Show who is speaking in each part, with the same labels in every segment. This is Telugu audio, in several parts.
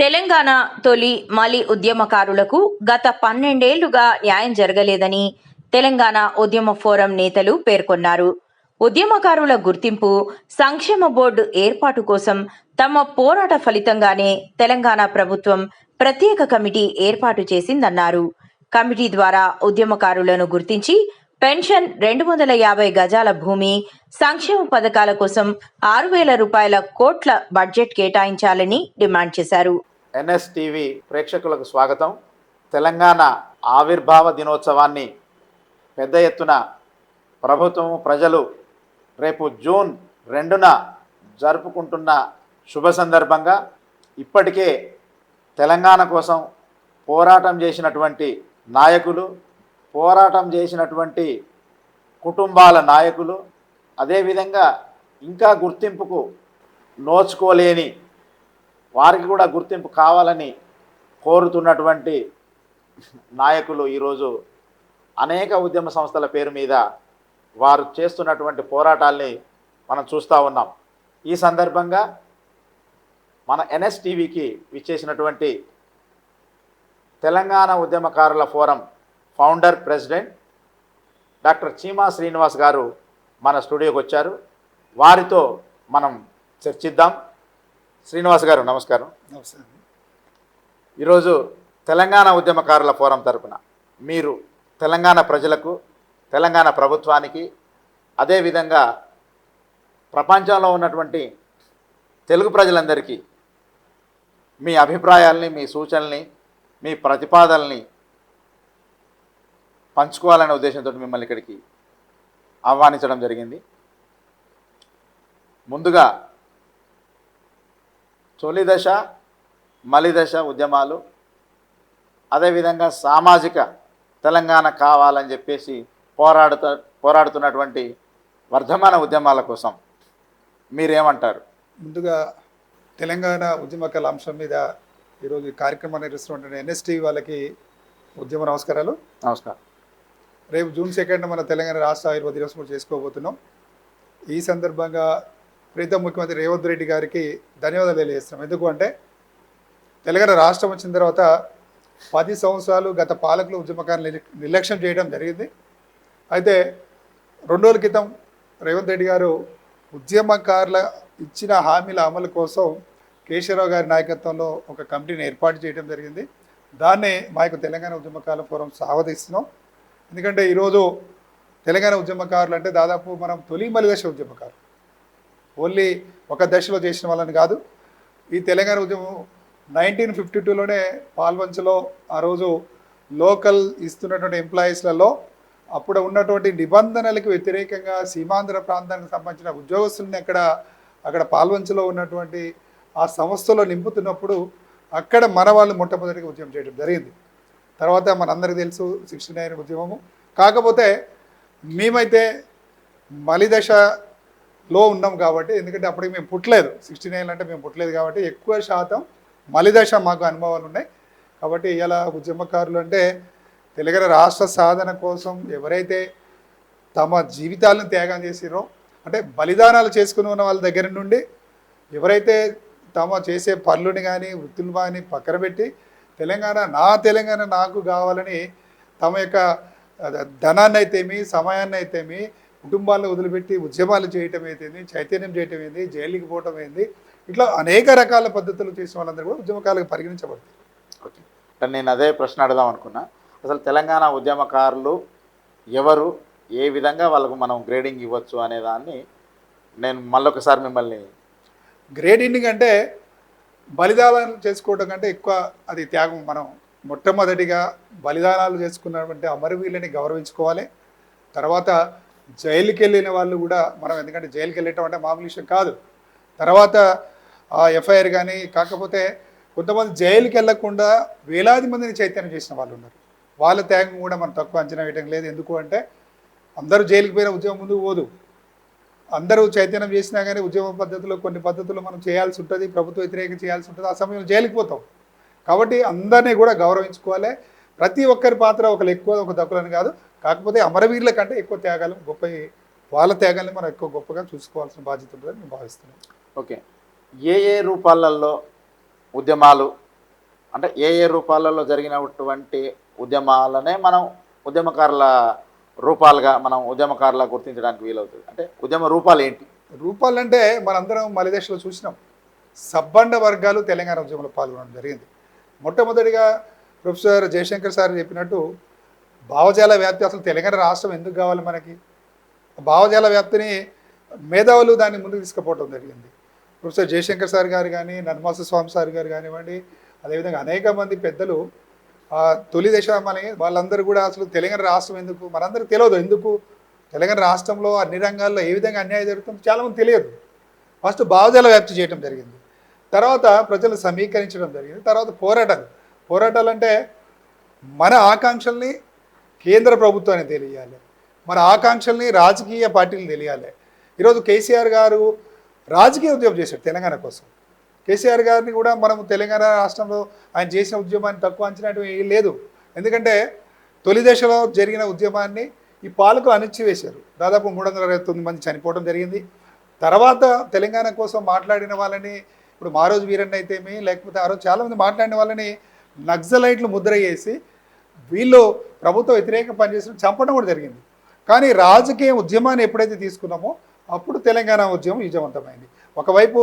Speaker 1: తెలంగాణ తొలి మలి ఉద్యమకారులకు గత 12 ఏళ్లుగా న్యాయం జరగలేదని తెలంగాణ ఉద్యమ ఫోరం నేతలు పేర్కొన్నారు. ఉద్యమకారుల గుర్తింపు, సంక్షేమ బోర్డు ఏర్పాటు కోసం తమ పోరాట ఫలితంగానే తెలంగాణ ప్రభుత్వం ప్రత్యేక కమిటీ ఏర్పాటు చేసిందన్నారు. కమిటీ ద్వారా ఉద్యమకారులను గుర్తించి పెన్షన్, 250 గజాల భూమి, సంక్షేమ పథకాల కోసం 6,000 రూపాయల కోట్ల బడ్జెట్ కేటాయించాలని డిమాండ్ చేశారు.
Speaker 2: ఎన్ఎస్టీవీ ప్రేక్షకులకు స్వాగతం. తెలంగాణ ఆవిర్భావ దినోత్సవాన్ని పెద్ద ఎత్తున ప్రభుత్వం, ప్రజలు రేపు జూన్ 2న జరుపుకుంటున్న శుభ సందర్భంగా ఇప్పటికే తెలంగాణ కోసం పోరాటం చేసినటువంటి నాయకులు, పోరాటం చేసినటువంటి కుటుంబాల నాయకులు, అదేవిధంగా ఇంకా గుర్తింపుకు నోచుకోలేని వారికి కూడా గుర్తింపు కావాలని కోరుతున్నటువంటి నాయకులు ఈరోజు అనేక ఉద్యమ సంస్థల పేరు మీద వారు చేస్తున్నటువంటి పోరాటాల్ని మనం చూస్తూ ఉన్నాం. ఈ సందర్భంగా మన ఎన్ఎస్టీవీకి విచ్చేసినటువంటి తెలంగాణ ఉద్యమకారుల forum founder, president doctor Cheema Srinivas garu మన స్టూడియోకి వచ్చారు. వారితో మనం చర్చిద్దాం. శ్రీనివాస్ గారు నమస్కారం.
Speaker 3: నమస్కారం.
Speaker 2: ఈరోజు తెలంగాణ ఉద్యమకారుల ఫోరం తరపున మీరు తెలంగాణ ప్రజలకు, తెలంగాణ ప్రభుత్వానికి, అదేవిధంగా ప్రపంచంలో ఉన్నటువంటి తెలుగు ప్రజలందరికీ మీ అభిప్రాయాల్ని, మీ సూచనల్ని, మీ ప్రతిపాదనల్ని పంచుకోవాలనే ఉద్దేశంతో మిమ్మల్ని ఇక్కడికి ఆహ్వానించడం జరిగింది. ముందుగా తొలి దశ, మలి దశ ఉద్యమాలు, అదేవిధంగా సామాజిక తెలంగాణ కావాలని చెప్పేసి పోరాడుతున్నటువంటి వర్ధమాన ఉద్యమాల కోసం మీరేమంటారు?
Speaker 3: ముందుగా తెలంగాణ ఉద్యమకాల అంశం మీద ఈరోజు కార్యక్రమం నిర్వహిస్తున్నటువంటి ఎన్ఎస్టీవీ వాళ్ళకి ఉద్యమ నమస్కారాలు.
Speaker 2: నమస్కారం.
Speaker 3: రేపు జూన్ 2న మన తెలంగాణ రాష్ట్ర ఆవిర్భావ దినోత్సవం కూడా చేసుకోబోతున్నాం. ఈ సందర్భంగా ప్రీతం ముఖ్యమంత్రి రేవంత్ రెడ్డి గారికి ధన్యవాదాలు తెలియజేస్తున్నాం. ఎందుకు అంటే తెలంగాణ రాష్ట్రం వచ్చిన తర్వాత 10 సంవత్సరాలు గత పాలకులు ఉద్యమకారులు నిర్లక్ష్యం చేయడం జరిగింది. అయితే 2 రోజుల క్రితం రేవంత్ రెడ్డి గారు ఉద్యమకారుల ఇచ్చిన హామీల అమలు కోసం కేశవరావు గారి నాయకత్వంలో ఒక కమిటీని ఏర్పాటు చేయడం జరిగింది. దాన్నే మా యొక్క తెలంగాణ ఉద్యమకారుల ఫోరం స్వాగతిస్తున్నాం. ఎందుకంటే ఈరోజు తెలంగాణ ఉద్యమకారులు అంటే దాదాపు మనం తొలి మలి దశ ఉద్యమకారులు, ఓన్లీ ఒక దశలో చేసిన వాళ్ళని కాదు. ఈ తెలంగాణ ఉద్యమం 1952లోనే పాల్వంచలో ఆ రోజు లోకల్ ఇస్తున్నటువంటి ఎంప్లాయీస్లలో అప్పుడు ఉన్నటువంటి నిబంధనలకు వ్యతిరేకంగా సీమాంధ్ర ప్రాంతానికి సంబంధించిన ఉద్యోగస్తుల్ని అక్కడ పాల్వంచలో ఉన్నటువంటి ఆ సంస్థలో నింపుతున్నప్పుడు అక్కడ మన వాళ్ళు మొట్టమొదటిగా ఉద్యమం చేయడం జరిగింది. తర్వాత మనందరికీ తెలుసు 69 ఉద్యమము. కాకపోతే మేమైతే మలి దశలో ఉన్నాం కాబట్టి, ఎందుకంటే అప్పటికి మేము పుట్టలేదు, 69 అంటే మేము పుట్టలేదు కాబట్టి ఎక్కువ శాతం మలి దశ మాకు అనుభవాలు ఉన్నాయి. కాబట్టి ఇలా ఉద్యమకారులు అంటే తెలంగాణ రాష్ట్ర సాధన కోసం ఎవరైతే తమ జీవితాలను త్యాగం చేసిరో, అంటే బలిదానాలు చేసుకుని ఉన్న వాళ్ళ దగ్గర నుండి ఎవరైతే తమ చేసే పనులని కానీ వృత్తులు కానీ పక్కన పెట్టి తెలంగాణ నాకు కావాలని తమ యొక్క ధనాన్ని అయితేమి, సమయాన్ని అయితేమి, కుటుంబాలను వదిలిపెట్టి ఉద్యమాలు చేయటం అయితేంది, చైతన్యం చేయటం ఏంది, జైలుకి పోవటం ఏంది, ఇట్లా అనేక రకాల పద్ధతులు చేసిన వాళ్ళందరూ కూడా ఉద్యమకారులకు పరిగణించబడుతుంది.
Speaker 2: ఓకే, నేను అదే ప్రశ్న అడదాం అనుకున్నా. అసలు తెలంగాణ ఉద్యమకారులు ఎవరు, ఏ విధంగా వాళ్ళకు మనం గ్రేడింగ్ ఇవ్వచ్చు అనే దాన్ని నేను మళ్ళొకసారి మిమ్మల్ని
Speaker 3: గ్రేడింగ్ అంటే బలిదానాలు చేసుకోవడం కంటే ఎక్కువ అది త్యాగం. మనం మొట్టమొదటిగా బలిదానాలు చేసుకున్నటువంటి అమరవీరులని గౌరవించుకోవాలి. తర్వాత జైలుకి వెళ్ళిన వాళ్ళు కూడా మనం, ఎందుకంటే జైలుకి వెళ్ళటం అంటే మామూలు విషయం కాదు. తర్వాత ఎఫ్ఐఆర్ కానీ, కాకపోతే కొంతమంది జైలుకి వెళ్లకుండా వేలాది మందిని చైతన్యం చేసిన వాళ్ళు ఉన్నారు. వాళ్ళ త్యాగం కూడా మనం తక్కువ అంచనా వేయడం లేదు. ఎందుకు అంటే అందరూ జైలుకి పోయిన ఉద్యమం ముందుకు పోదు. అందరూ చైతన్యం చేసినా కానీ ఉద్యమ పద్ధతిలో కొన్ని పద్ధతులు మనం చేయాల్సి ఉంటుంది, ప్రభుత్వ వ్యతిరేకంగా చేయాల్సి ఉంటుంది. ఆ సమయంలో జైలుకి పోతాం. కాబట్టి అందరినీ కూడా గౌరవించుకోవాలి. ప్రతి ఒక్కరి పాత్ర ఒకరు ఎక్కువ ఒక తక్కువని కాదు. కాకపోతే అమరవీరుల కంటే ఎక్కువ త్యాగాలు గొప్ప, వాళ్ళ త్యాగాల్ని మనం ఎక్కువ గొప్పగా చూసుకోవాల్సిన బాధ్యత ఉంటుందని నేను భావిస్తున్నాను.
Speaker 2: ఓకే, ఏ రూపాలలో ఉద్యమాలు అంటే ఏ ఏ రూపాలలో జరిగినటువంటి ఉద్యమాలనే మనం ఉద్యమకారుల రూపాలుగా మనం ఉద్యమకారులా గుర్తించడానికి వీలవుతుంది. అంటే ఉద్యమ రూపాలు ఏంటి?
Speaker 3: రూపాలంటే మనందరం మలిదేశంలో చూసినాం. సబ్బండ వర్గాలు తెలంగాణ ఉద్యమంలో పాల్గొనడం జరిగింది. మొట్టమొదటిగా ప్రొఫెసర్ జయశంకర్ సార్ చెప్పినట్టు భావజాల వ్యాప్తి, అసలు తెలంగాణ రాష్ట్రం ఎందుకు కావాలి మనకి, భావజాల వ్యాప్తిని మేధావులు దాన్ని ముందుకు తీసుకుపోవడం జరిగింది. ప్రొఫెసర్ జయశంకర్ సార్ గారు కానీ, నన్మాస స్వామి సార్ గారు కానివ్వండి, అదేవిధంగా అనేక మంది పెద్దలు తొలి దశామని వాళ్ళందరూ కూడా అసలు తెలంగాణ రాష్ట్రం ఎందుకు, మనందరికీ తెలియదు ఎందుకు తెలంగాణ రాష్ట్రంలో అన్ని రంగాల్లో ఏ విధంగా అన్యాయం జరుగుతుందో చాలామంది తెలియదు. ఫస్ట్ భావజాల వ్యాప్తి చేయడం జరిగింది, తర్వాత ప్రజలు సమీకరించడం జరిగింది, తర్వాత పోరాటాలు అంటే మన ఆకాంక్షల్ని కేంద్ర ప్రభుత్వానికి తెలియాలి, మన ఆకాంక్షల్ని రాజకీయ పార్టీలు తెలియాలి. ఈరోజు కేసీఆర్ గారు రాజకీయ ఉద్యమం చేశాడు తెలంగాణ కోసం. కేసీఆర్ గారిని కూడా మనం తెలంగాణ రాష్ట్రంలో ఆయన చేసిన ఉద్యమాన్ని తక్కువ అంచనా వేయడం లేదు. ఎందుకంటే తొలి దశలో జరిగిన ఉద్యమాన్ని ఈ పాలకులు అణిచివేశారు. దాదాపు 329 మంది చనిపోవడం జరిగింది. తర్వాత తెలంగాణ కోసం మాట్లాడిన వాళ్ళని, ఇప్పుడు మారోజు వీరన్న అయితేమి, లేకపోతే ఆ రోజు చాలామంది మాట్లాడిన వాళ్ళని నక్సలైట్లు ముద్ర చేసి వీళ్ళు ప్రభుత్వ వ్యతిరేక పనిచేసిన చంపడం కూడా జరిగింది. కానీ రాజకీయ ఉద్యమాన్ని ఎప్పుడైతే తీసుకున్నామో అప్పుడు తెలంగాణ ఉద్యమం విజయవంతమైంది. ఒకవైపు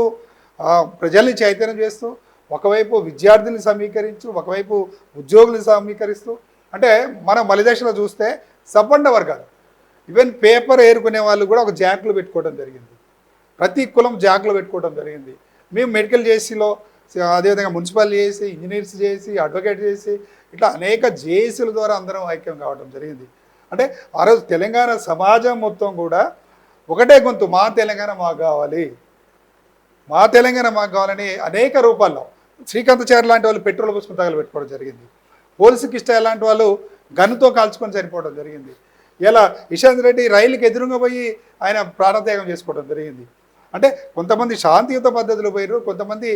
Speaker 3: ప్రజల్ని చైతన్యం చేస్తూ, ఒకవైపు విద్యార్థుల్ని సమీకరించు, ఒకవైపు ఉద్యోగుల్ని సమీకరిస్తూ, అంటే మన మలిదశలో చూస్తే సబ్బండ వర్గాలు, ఈవెన్ పేపర్ ఏరుకునే వాళ్ళు కూడా ఒక జాకులు పెట్టుకోవడం జరిగింది. ప్రతి కులం జాకులు పెట్టుకోవడం జరిగింది. మేము మెడికల్ జేసీలో, అదేవిధంగా మున్సిపల్ చేసి, ఇంజనీర్స్ చేసి, అడ్వకేట్ చేసి, ఇట్లా అనేక జేఏసీల ద్వారా అందరం ఐక్యం కావడం జరిగింది. అంటే ఆ రోజు తెలంగాణ సమాజం మొత్తం కూడా ఒకటే గొంతు, మా తెలంగాణ మాకు కావాలి, మా తెలంగాణ మాకు కావాలని అనేక రూపాల్లో. శ్రీకాంతాచారి లాంటి వాళ్ళు పెట్రోల్ పోసుకుని తగలబెట్టుకోవడం జరిగింది. పోలీసు కిష్టా లాంటి వాళ్ళు గన్నుతో కాల్చుకొని చనిపోవడం జరిగింది. ఇలా ఇషాంత్ రెడ్డి రైలుకి ఎదురుగా పోయి ఆయన ప్రాణత్యాగం చేసుకోవడం జరిగింది. అంటే కొంతమంది శాంతియుత పద్ధతిలో పోయారు, కొంతమంది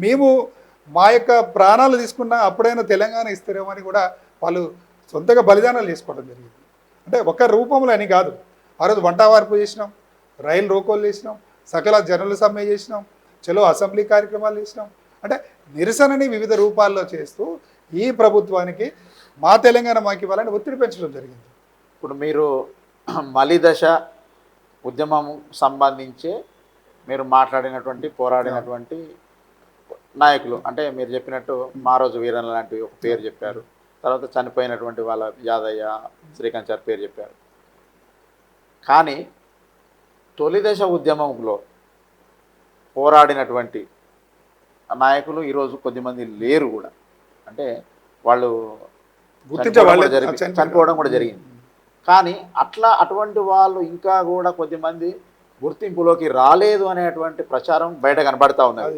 Speaker 3: మేము మా యొక్క ప్రాణాలు తీసుకున్న అప్పుడైనా తెలంగాణ ఇస్తారేమో అని కూడా వాళ్ళు సొంతగా బలిదానాలు చేసుకోవడం జరిగింది. అంటే ఒక రూపంలో అని కాదు. ఆ రోజు వంట వార్పు చేసినాం, రైలు రోకోలు చేసినాం, సకల జనుల సమ్మె చేసినాం, చలో అసెంబ్లీ కార్యక్రమాలు చేసినాం. అంటే నిరసనని వివిధ రూపాల్లో చేస్తూ ఈ ప్రభుత్వానికి మా తెలంగాణ మాకు ఇవ్వాలని ఒత్తిడి పెంచడం జరిగింది.
Speaker 2: ఇప్పుడు మీరు మలిదశ ఉద్యమం సంబంధించి మీరు మాట్లాడినటువంటి, పోరాడినటువంటి నాయకులు, అంటే మీరు చెప్పినట్టు మారోజు వీరన్న లాంటి ఒక పేరు చెప్పారు, తర్వాత చనిపోయినటువంటి వాళ్ళ యాదయ్య, శ్రీకాంత్ సార్ పేరు చెప్పారు. కానీ తొలిదశ ఉద్యమంలో పోరాడినటువంటి నాయకులు ఈరోజు కొద్దిమంది లేరు కూడా. అంటే వాళ్ళు చనిపోవడం కూడా జరిగింది. కానీ అటువంటి వాళ్ళు ఇంకా కూడా కొద్దిమంది గుర్తింపులోకి రాలేదు అనేటువంటి ప్రచారం బయట కనబడతా ఉన్నది.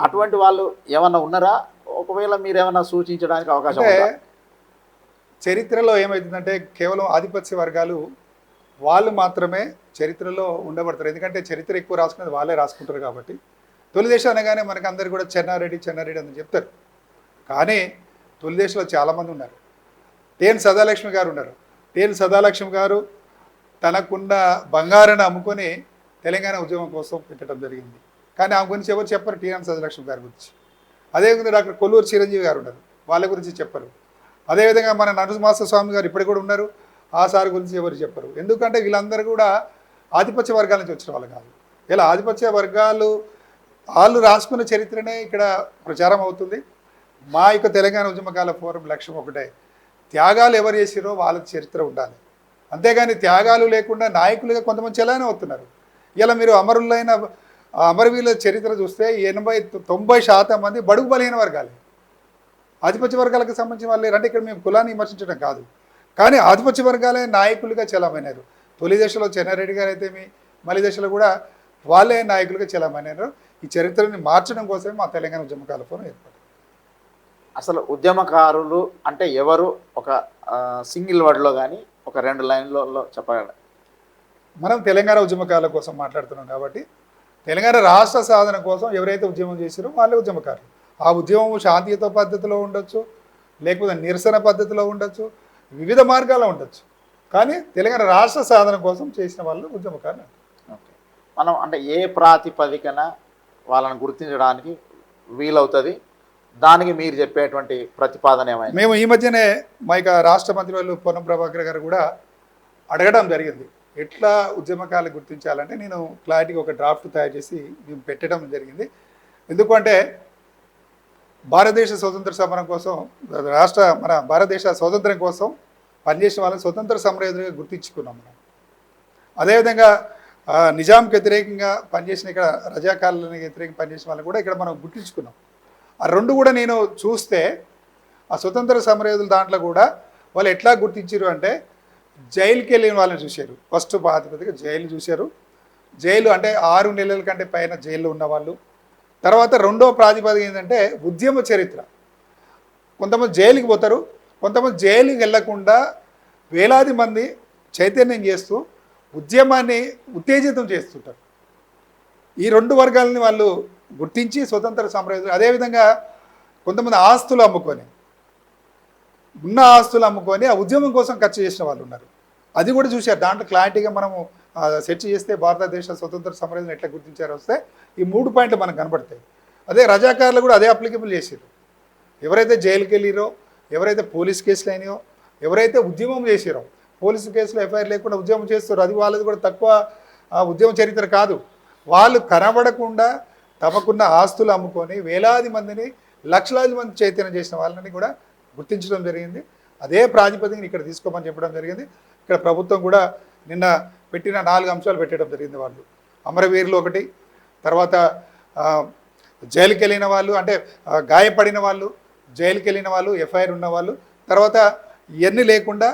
Speaker 2: అటువంటి వాళ్ళు ఏమన్నా ఉన్నారా? ఒకవేళ మీరు ఏమన్నా సూచించడానికి అవకాశం ఉందా?
Speaker 3: చరిత్రలో ఏమవుతుందంటే కేవలం ఆధిపత్య వర్గాలు వాళ్ళు మాత్రమే చరిత్రలో ఉండబడతారు. ఎందుకంటే చరిత్ర ఎక్కువ రాసుకునేది వాళ్ళే రాసుకుంటారు కాబట్టి. తొలి దేశం అనగానే మనకు అందరు కూడా చెన్నారెడ్డి అని చెప్తారు. కానీ తొలి దేశంలో చాలామంది ఉన్నారు. టేన్ సదాలక్ష్మి గారు ఉన్నారు. టేన్ సదాలక్ష్మి గారు తనకున్న బంగారాన్ని అమ్ముకొని తెలంగాణ ఉద్యమం కోసం పెట్టడం జరిగింది. కానీ ఆమె గురించి ఎవరు చెప్పరు, టీఎన్ సదాలక్ష్మి గారి గురించి. అదేవిధంగా డాక్టర్ కొల్లూరు చిరంజీవి గారు ఉన్నారు, వాళ్ళ గురించి చెప్పరు. అదేవిధంగా మన నరసింహ స్వామి గారు ఇప్పటికి కూడా ఉన్నారు, ఆ సార్ గురించి ఎవరు చెప్పరు. ఎందుకంటే వీళ్ళందరూ కూడా ఆధిపత్య వర్గాల నుంచి వచ్చిన వాళ్ళు కాదు. ఇలా ఆధిపత్య వర్గాలు వాళ్ళు రాసుకున్న చరిత్రనే ఇక్కడ ప్రచారం అవుతుంది. మా యొక్క తెలంగాణ ఉద్యమకాల ఫోరం లక్ష్యం ఒకటే, త్యాగాలు ఎవరు చేసిరో వాళ్ళ చరిత్ర ఉండాలి. అంతేగాని త్యాగాలు లేకుండా నాయకులుగా కొంతమంది చలానే అవుతున్నారు. ఇలా మీరు అమరవీరుల చరిత్ర చూస్తే 80-90% మంది బడుగు బలహీన వర్గాలే, ఆధిపత్య వర్గాలకు సంబంధించిన వాళ్ళు లేరు. అంటే ఇక్కడ మేము కులాన్ని విమర్శించడం కాదు, కానీ ఆధిపత్య వర్గాలే నాయకులుగా చలామైనారు. తొలి దశలో చెన్నారెడ్డి గారు అయితేమి, మలి దశలో కూడా వాళ్ళే నాయకులుగా చలామైనారు. ఈ చరిత్రని మార్చడం కోసమే మా తెలంగాణ ఉద్యమకాల ఫోరం ఏర్పడింది.
Speaker 2: అసలు ఉద్యమకారులు అంటే ఎవరు? ఒక సింగిల్ వర్డ్లో కానీ ఒక 2 లైన్లలో చెప్పగలరు?
Speaker 3: మనం తెలంగాణ ఉద్యమకాల కోసం మాట్లాడుతున్నాం కాబట్టి తెలంగాణ రాష్ట్ర సాధన కోసం ఎవరైతే ఉద్యమం చేశారో వాళ్ళే ఉద్యమకారులు. ఆ ఉద్యమం శాంతియుత పద్ధతిలో ఉండొచ్చు, లేకపోతే నిరసన పద్ధతిలో ఉండొచ్చు, వివిధ మార్గాల్లో ఉండొచ్చు. కానీ తెలంగాణ రాష్ట్ర సాధన కోసం చేసిన వాళ్ళు ఉద్యమకారులు.
Speaker 2: ఓకే, మనం అంటే ఏ ప్రాతిపదికన వాళ్ళని గుర్తించడానికి వీలవుతుంది? దానికి మీరు చెప్పేటువంటి ప్రతిపాదన ఏమైనా?
Speaker 3: మేము ఈ మధ్యనే మా యొక్క రాష్ట్ర మంత్రివర్యులు పొన్నం ప్రభాకర్ గారు కూడా అడగడం జరిగింది. ఎట్లా ఉద్యమకాలు గుర్తించాలంటే నేను క్లారిటీగా ఒక డ్రాఫ్ట్ తయారు చేసి మేము పెట్టడం జరిగింది. ఎందుకంటే భారతదేశ స్వతంత్ర సమరం కోసం మన భారతదేశ స్వతంత్రం కోసం పనిచేసిన వాళ్ళని స్వతంత్ర సమరయోధులుగా గుర్తించుకున్నాం మనం. అదేవిధంగా నిజాంకి వ్యతిరేకంగా పనిచేసిన ఇక్కడ రజాకారులకు వ్యతిరేకంగా పనిచేసిన వాళ్ళని కూడా ఇక్కడ మనం గుర్తించుకున్నాం. ఆ రెండు కూడా నేను చూస్తే ఆ స్వతంత్ర సమరయోధుల దాంట్లో కూడా వాళ్ళు ఎట్లా గుర్తించారు అంటే జైలుకి వెళ్ళిన వాళ్ళని చూశారు. ఫస్ట్ ప్రాతిపదికగా జైలు చూశారు. జైలు అంటే 6 నెలల కంటే పైన జైల్లో ఉన్నవాళ్ళు. తర్వాత రెండో ప్రాతిపదిక ఏంటంటే ఉద్యమ చరిత్ర. కొంతమంది జైలుకి పోతారు, కొంతమంది జైలుకి వెళ్లకుండా వేలాది మంది చైతన్యం చేస్తూ ఉద్యమాన్ని ఉత్తేజితం చేస్తుంటారు. ఈ 2 వర్గాలని వాళ్ళు గుర్తించి స్వతంత్ర సమరయోధులు. అదేవిధంగా కొంతమంది ఆస్తులు అమ్ముకొని ఉన్న ఆస్తులు అమ్ముకొని ఆ ఉద్యమం కోసం ఖర్చు చేసిన వాళ్ళు ఉన్నారు. అది కూడా చూశారు. దాంట్లో క్లారిటీగా మనము సెర్చ్ చేస్తే భారతదేశ స్వతంత్ర సమరయోధులను ఎట్లా గుర్తించారో వస్తే ఈ 3 పాయింట్లు మనకు కనబడతాయి. అదే రజాకారులు కూడా అదే అప్లికబుల్ చేసారు. ఎవరైతే జైలుకి వెళ్ళిరో, ఎవరైతే పోలీస్ కేసులు అయినాయో, ఎవరైతే ఉద్యమం చేసారో, పోలీసు కేసులో ఎఫ్ఐఆర్ లేకుండా ఉద్యమం చేస్తారో అది వాళ్ళది కూడా తక్కువ ఉద్యమ చరిత్ర కాదు. వాళ్ళు కనబడకుండా తమకున్న ఆస్తులు అమ్ముకొని వేలాది మందిని, లక్షలాది మంది చైతన్యం చేసిన వాళ్ళని కూడా గుర్తించడం జరిగింది. అదే ప్రాతిపదికని ఇక్కడ తీసుకోమని చెప్పడం జరిగింది. ఇక్కడ ప్రభుత్వం కూడా నిన్న పెట్టిన 4 అంశాలు పెట్టడం జరిగింది. వాళ్ళు అమరవీరులు ఒకటి, తర్వాత జైలుకి వెళ్ళిన వాళ్ళు అంటే గాయపడిన వాళ్ళు, జైలుకి వెళ్ళిన వాళ్ళు, ఎఫ్ఐఆర్ ఉన్న వాళ్ళు, తర్వాత ఇవన్నీ లేకుండా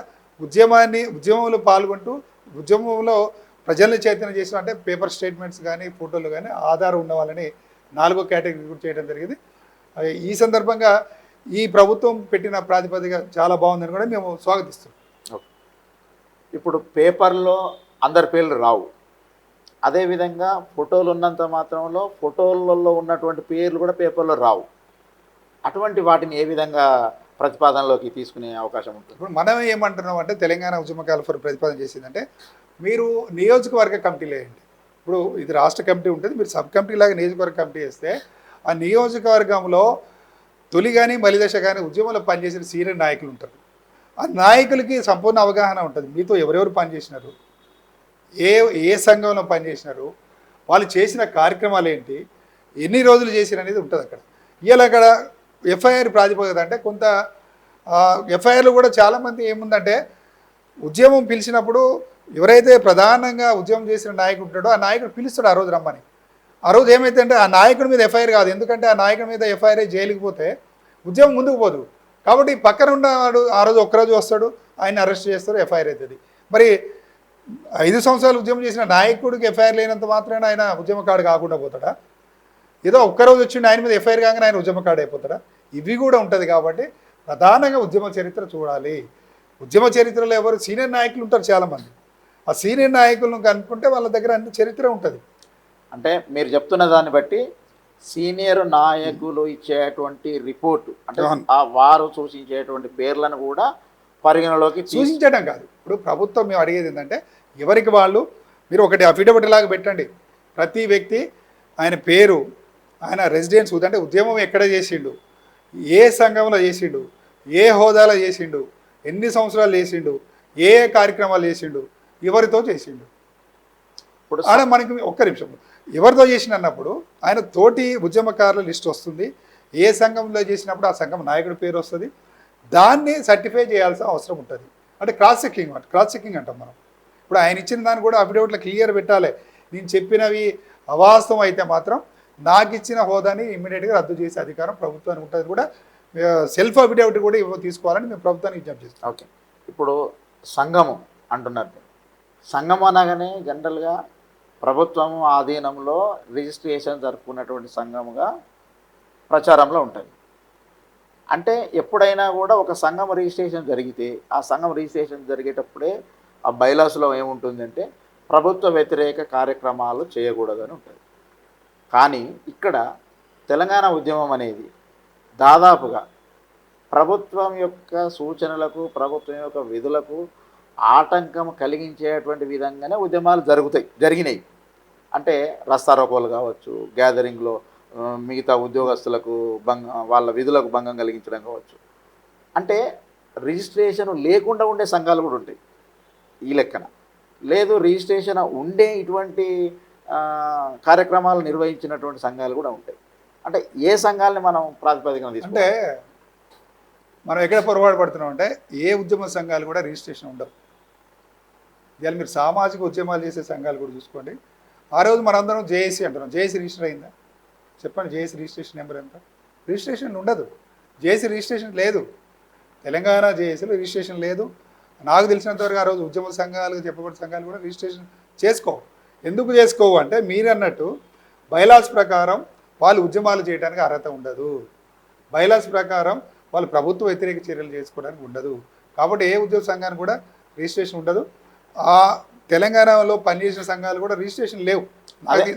Speaker 3: ఉద్యమంలో పాల్గొంటూ ఉద్యమంలో ప్రజల్ని చైతన్యం చేసిన అంటే పేపర్ స్టేట్మెంట్స్ కానీ ఫోటోలు కానీ ఆధారం ఉన్న వాళ్ళని 4వ కేటగిరీ చేయడం జరిగింది. ఈ సందర్భంగా ఈ ప్రభుత్వం పెట్టిన ప్రాతిపదిక చాలా బాగుందని కూడా మేము స్వాగతిస్తున్నాం.
Speaker 2: ఇప్పుడు పేపర్లో అందరి పేర్లు రావు, అదేవిధంగా ఫోటోలు ఉన్నంత మాత్రంలో ఫోటోలలో ఉన్నటువంటి పేర్లు కూడా పేపర్లో రావు. అటువంటి వాటిని ఏ విధంగా ప్రతిపాదనలోకి తీసుకునే అవకాశం ఉంటుంది?
Speaker 3: ఇప్పుడు మనం ఏమంటున్నాం అంటే తెలంగాణ ఉద్యమకాల ఫోరం ప్రతిపాదన చేసిందంటే మీరు నియోజకవర్గ కమిటీలు వేయండి. ఇప్పుడు ఇది రాష్ట్ర కమిటీ ఉంటుంది, మీరు సబ్ కమిటీ లాగా నియోజకవర్గ కమిటీ వేస్తే ఆ నియోజకవర్గంలో తొలి కానీ మలిదశ కానీ ఉద్యమంలో పనిచేసిన సీనియర్ నాయకులు ఉంటారు. ఆ నాయకులకి సంపూర్ణ అవగాహన ఉంటుంది. మీతో ఎవరెవరు పనిచేసినారు, ఏ సంఘంలో పనిచేసినారు, వాళ్ళు చేసిన కార్యక్రమాలు ఏంటి, ఎన్ని రోజులు చేసినారు అనేది ఉంటుంది అక్కడ. ఇవాళ అక్కడ ఎఫ్ఐఆర్ ప్రాతిపదిక అంటే కొంత ఎఫ్ఐఆర్లు కూడా చాలామంది ఏముందంటే ఉద్యమం పిలిచినప్పుడు ఎవరైతే ప్రధానంగా ఉద్యమం చేసిన నాయకుడు ఉంటాడో ఆ నాయకుడు పిలుస్తాడు ఆ రోజు రమ్మని. ఆ రోజు ఏమైతే అంటే ఆ నాయకుడి మీద ఎఫ్ఐఆర్ కాదు, ఎందుకంటే ఆ నాయకుడి మీద ఎఫ్ఐఆర్ జైలుకి పోతే ఉద్యమం ముందుకు పోదు. కాబట్టి పక్కన ఉన్నవాడు ఆ రోజు ఒక్కరోజు వస్తాడు, ఆయన అరెస్ట్ చేస్తారు, ఎఫ్ఐఆర్ అవుతుంది. మరి 5 సంవత్సరాలు ఉద్యమం చేసిన నాయకుడికి ఎఫ్ఐఆర్ లేనంత మాత్రాన ఆయన ఉద్యమకాడు కాకుండా పోతాడా? ఏదో ఒక్కరోజు వచ్చిండి ఆయన మీద ఎఫ్ఐఆర్ కాగానే ఆయన ఉద్యమకాడు అయిపోతాడా? ఇవి కూడా ఉంటుంది. కాబట్టి ప్రధానంగా ఉద్యమ చరిత్ర చూడాలి. ఉద్యమ చరిత్రలో ఎవరు సీనియర్ నాయకులు ఉంటారు చాలామంది. ఆ సీనియర్ నాయకులను కనుక్కుంటే వాళ్ళ దగ్గర అన్ని చరిత్ర ఉంటుంది.
Speaker 2: అంటే మీరు చెప్తున్న దాన్ని బట్టి సీనియర్ నాయకులు ఇచ్చేటువంటి రిపోర్టు అంటే వారు సూచించేటువంటి పేర్లను కూడా పరిగణలోకి
Speaker 3: సూచించడం కాదు. ఇప్పుడు ప్రభుత్వం మేము అడిగేది ఏంటంటే ఎవరికి వాళ్ళు మీరు ఒకటి అఫిడవిట్ లాగా పెట్టండి. ప్రతి వ్యక్తి ఆయన పేరు, ఆయన రెసిడెన్స్, అంటే ఉద్యమం ఎక్కడ చేసిండు, ఏ సంఘంలో చేసిండు, ఏ హోదాలో చేసిండు, ఎన్ని సంవత్సరాలు చేసిండు, ఏ కార్యక్రమాలు చేసిండు, ఎవరితో చేసిండు. ఇప్పుడు ఆయన మనకి ఒక్క నిమిషం ఎవరితో చేసిన అన్నప్పుడు ఆయన తోటి ఉద్యమకారుల లిస్ట్ వస్తుంది. ఏ సంఘంలో చేసినప్పుడు ఆ సంఘం నాయకుడి పేరు వస్తుంది. దాన్ని సర్టిఫై చేయాల్సిన అవసరం ఉంటుంది. అంటే క్రాస్ చెకింగ్ అంటాం మనం. ఇప్పుడు ఆయన ఇచ్చిన దాన్ని కూడా అఫిడవిట్లో క్లియర్ పెట్టాలి. నేను చెప్పినవి అవాస్తవం అయితే మాత్రం నాకు ఇచ్చిన హోదాని ఇమ్మీడియట్గా రద్దు చేసే అధికారం ప్రభుత్వానికి ఉంటుంది. కూడా సెల్ఫ్ అఫిడవిట్ కూడా తీసుకోవాలని మేము ప్రభుత్వానికి విజ్ఞప్తి చేస్తాం.
Speaker 2: ఓకే, ఇప్పుడు సంఘము అంటున్నారు. సంఘం అనగానే జనరల్గా ప్రభుత్వం ఆధీనంలో రిజిస్ట్రేషన్ జరుపుకున్నటువంటి సంఘముగా ప్రచారంలో ఉంటుంది. అంటే ఎప్పుడైనా కూడా ఒక సంఘం రిజిస్ట్రేషన్ జరిగితే ఆ సంఘం రిజిస్ట్రేషన్ జరిగేటప్పుడే ఆ బైలాస్లో ఏముంటుందంటే ప్రభుత్వ వ్యతిరేక కార్యక్రమాలు చేయకూడదని ఉంటుంది. కానీ ఇక్కడ తెలంగాణ ఉద్యమం అనేది దాదాపుగా ప్రభుత్వం యొక్క సూచనలకు, ప్రభుత్వం యొక్క విధులకు ఆటంకం కలిగించేటువంటి విధంగానే ఉద్యమాలు జరిగినాయి. అంటే రస్తారోకోలు కావచ్చు, గ్యాదరింగ్లో మిగతా ఉద్యోగస్తులకు వాళ్ళ విధులకు భంగం కలిగించడం కావచ్చు. అంటే రిజిస్ట్రేషన్ లేకుండా ఉండే సంఘాలు కూడా ఉంటాయి ఈ లెక్కన. లేదు రిజిస్ట్రేషన్ ఉండే ఇటువంటి కార్యక్రమాలు నిర్వహించినటువంటి సంఘాలు కూడా ఉంటాయి. అంటే ఏ సంఘాలని మనం ప్రాతిపదికన
Speaker 3: అంటే
Speaker 2: తీసుకుంటే
Speaker 3: మనం ఎక్కడ పొరపాటు పడుతున్నాం అంటే ఏ ఉద్యమ సంఘాలు కూడా రిజిస్ట్రేషన్ ఉండవు. ఇవాళ మీరు సామాజిక ఉద్యమాలు చేసే సంఘాలు కూడా చూసుకోండి. ఆ రోజు మనందరం జేఏసీ అంటున్నాం. జేఏసీ రిజిస్టర్ అయిందా చెప్పండి? జేఏసీ రిజిస్ట్రేషన్ నెంబర్ ఎంత? రిజిస్ట్రేషన్ ఉండదు. జేఏసీ రిజిస్ట్రేషన్ లేదు. తెలంగాణ జేఏసీలో రిజిస్ట్రేషన్ లేదు. నాకు తెలిసినంతవరకు ఆ రోజు ఉద్యమ సంఘాలు చెప్పబడిన సంఘాలు కూడా రిజిస్ట్రేషన్ చేసుకోవు. ఎందుకు చేసుకోవు అంటే మీరు అన్నట్టు బైలాస్ ప్రకారం వాళ్ళు ఉద్యమాలు చేయడానికి అర్హత ఉండదు. బైలాస్ ప్రకారం వాళ్ళు ప్రభుత్వ వ్యతిరేక చర్యలు చేసుకోవడానికి ఉండదు. కాబట్టి ఏ ఉద్యోగ సంఘానికి కూడా రిజిస్ట్రేషన్ ఉండదు. ఆ తెలంగాణలో పనిచేసిన సంఘాలు కూడా రిజిస్ట్రేషన్ లేవు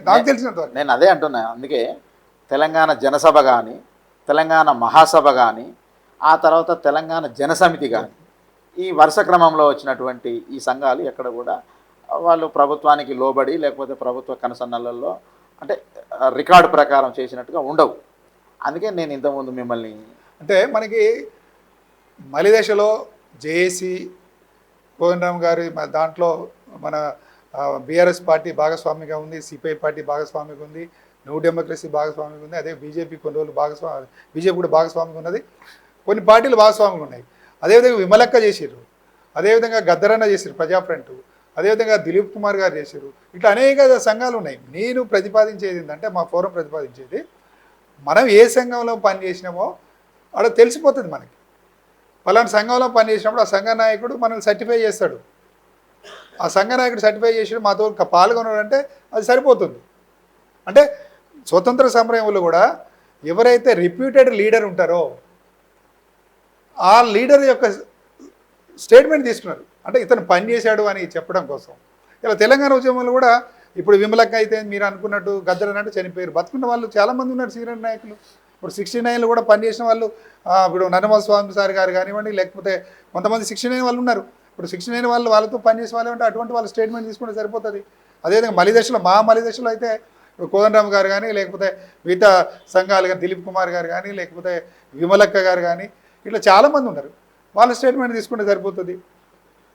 Speaker 3: నాకు తెలిసినంతవరకు.
Speaker 2: నేను అదే అంటున్నా. అందుకే తెలంగాణ జనసభ కానీ, తెలంగాణ మహాసభ కానీ, ఆ తర్వాత తెలంగాణ జనసమితి కానీ, ఈ వరుస క్రమంలో వచ్చినటువంటి ఈ సంఘాలు ఎక్కడ కూడా వాళ్ళు ప్రభుత్వానికి లోబడి లేకపోతే ప్రభుత్వ కనసన్నలలో అంటే రికార్డు ప్రకారం చేసినట్టుగా ఉండవు. అందుకే నేను ఇంతకుముందు మిమ్మల్ని
Speaker 3: అంటే మనకి మలిదశలో జేఏసీ కోదండరామ్ గారి దాంట్లో మన బీఆర్ఎస్ పార్టీ భాగస్వామిగా ఉంది, సిపిఐ పార్టీ భాగస్వామిగా ఉంది, న్యూ డెమోక్రసీ భాగస్వామిగా ఉంది, అదే బీజేపీ కొన్ని రోజులు బీజేపీ కూడా భాగస్వామిగా ఉన్నది, కొన్ని పార్టీలు భాగస్వామిగా ఉన్నాయి. అదేవిధంగా విమలక్క చేసిర్రు, అదేవిధంగా గద్దరన్న చేసిర్రు ప్రజా ఫ్రంట్, అదేవిధంగా దిలీప్ కుమార్ గారు చేశారు. ఇట్లా అనేక సంఘాలు ఉన్నాయి. నేను ప్రతిపాదించేది ఏంటంటే మా ఫోరం ప్రతిపాదించేది మనం ఏ సంఘంలో పనిచేసినామో అక్కడ తెలిసిపోతుంది మనకి. పలానా సంఘంలో పనిచేసినప్పుడు ఆ సంఘ నాయకుడు మనల్ని సర్టిఫై చేస్తాడు. ఆ సంఘ నాయకుడు సర్టిఫై చేసి మాతో పాల్గొన్నాడంటే అది సరిపోతుంది. అంటే స్వతంత్ర సమరంలో కూడా ఎవరైతే రిప్యూటెడ్ లీడర్ ఉంటారో ఆ లీడర్ యొక్క స్టేట్మెంట్ తీసుకున్నారు. అంటే ఇతను పనిచేశాడు అని చెప్పడం కోసం. ఇలా తెలంగాణ ఉద్యమంలో కూడా ఇప్పుడు విమలక్క అయితే మీరు అనుకున్నట్టు గద్దర్ అన్నట్టు చనిపోయారు. బతుకున్న వాళ్ళు చాలామంది ఉన్నారు సీనియర్ నాయకులు. ఇప్పుడు 69లో కూడా పనిచేసిన వాళ్ళు ఇప్పుడు నన్నమల స్వామి సార్ గారు కానివ్వండి, లేకపోతే కొంతమంది 69 వాళ్ళు ఉన్నారు. ఇప్పుడు 69 వాళ్ళతో పనిచేసే వాళ్ళు అంటే అటువంటి వాళ్ళ స్టేట్మెంట్ తీసుకుంటే సరిపోతుంది. అదేవిధంగా మలిదశలో మలిదశలో అయితే ఇప్పుడు కోదండరామ్ గారు కానీ, లేకపోతే మిగతా సంఘాలు కానీ, దిలీప్ కుమార్ గారు కానీ, లేకపోతే విమలక్క గారు కానీ, ఇట్లా చాలామంది ఉన్నారు. వాళ్ళ స్టేట్మెంట్ తీసుకుంటే సరిపోతుంది.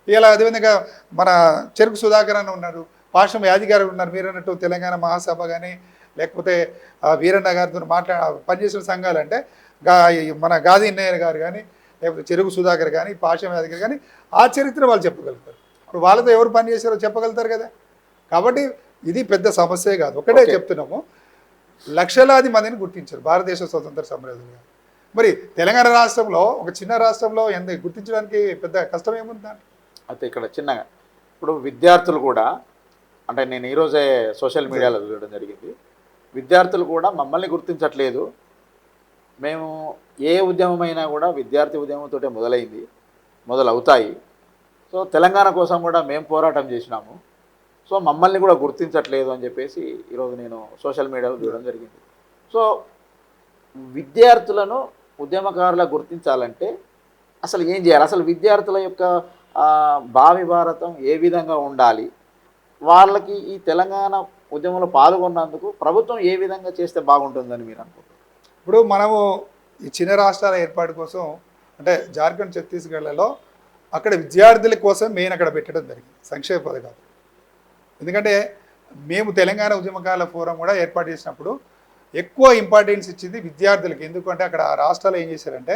Speaker 3: ఇలా అదేవిధంగా మన చెరుకు సుధాకర్ అని ఉన్నారు, పాషం యాది గారు ఉన్నారు. మీరు అన్నట్టు తెలంగాణ మహాసభ కానీ, లేకపోతే వీరన్న గారితో పనిచేసిన సంఘాలు అంటే మన గాది ఇన్నయ్య గారు కానీ, లేకపోతే చెరుకు సుధాకర్ కానీ, పాషం యాది గారు కానీ ఆ చరిత్ర వాళ్ళు చెప్పగలుగుతారు. ఇప్పుడు వాళ్ళతో ఎవరు పనిచేశారో చెప్పగలుగుతారు కదా. కాబట్టి ఇది పెద్ద సమస్యే కాదు. ఒకటే చెప్తున్నాము, లక్షలాది మందిని గుర్తించారు భారతదేశ స్వతంత్ర సమరయోధులుగా. మరి తెలంగాణ రాష్ట్రంలో ఒక చిన్న రాష్ట్రంలో ఎంత గుర్తించడానికి పెద్ద కష్టం ఏముంది?
Speaker 2: అయితే ఇక్కడ చిన్నగా ఇప్పుడు విద్యార్థులు కూడా అంటే నేను ఈరోజే సోషల్ మీడియాలో చూడడం జరిగింది. విద్యార్థులు కూడా మమ్మల్ని గుర్తించట్లేదు. మేము ఏ ఉద్యమమైనా కూడా విద్యార్థి ఉద్యమంతో మొదలవుతాయి. సో తెలంగాణ కోసం కూడా మేము పోరాటం చేసినాము. సో మమ్మల్ని కూడా గుర్తించట్లేదు అని చెప్పేసి ఈరోజు నేను సోషల్ మీడియాలో చూడడం జరిగింది. సో విద్యార్థులను ఉద్యమకారుల గుర్తించాలంటే అసలు ఏం చేయాలి? అసలు విద్యార్థుల యొక్క భావి భారతం ఏ విధంగా ఉండాలి? వాళ్ళకి ఈ తెలంగాణ ఉద్యమంలో పాల్గొన్నందుకు ప్రభుత్వం ఏ విధంగా చేస్తే బాగుంటుందని మీరు అనుకుంటున్నారు?
Speaker 3: ఇప్పుడు మనము ఈ చిన్న రాష్ట్రాల ఏర్పాటు కోసం అంటే జార్ఖండ్, ఛత్తీస్గఢ్లలో అక్కడ విద్యార్థుల కోసం మెయిన్ అక్కడ పెట్టడం జరిగింది సంక్షేమ పథకాలు. ఎందుకంటే మేము తెలంగాణ ఉద్యమకారుల ఫోరం కూడా ఏర్పాటు చేసినప్పుడు ఎక్కువ ఇంపార్టెన్స్ ఇచ్చింది విద్యార్థులకి. ఎందుకంటే అక్కడ ఆ రాష్ట్రాలు ఏం చేశారంటే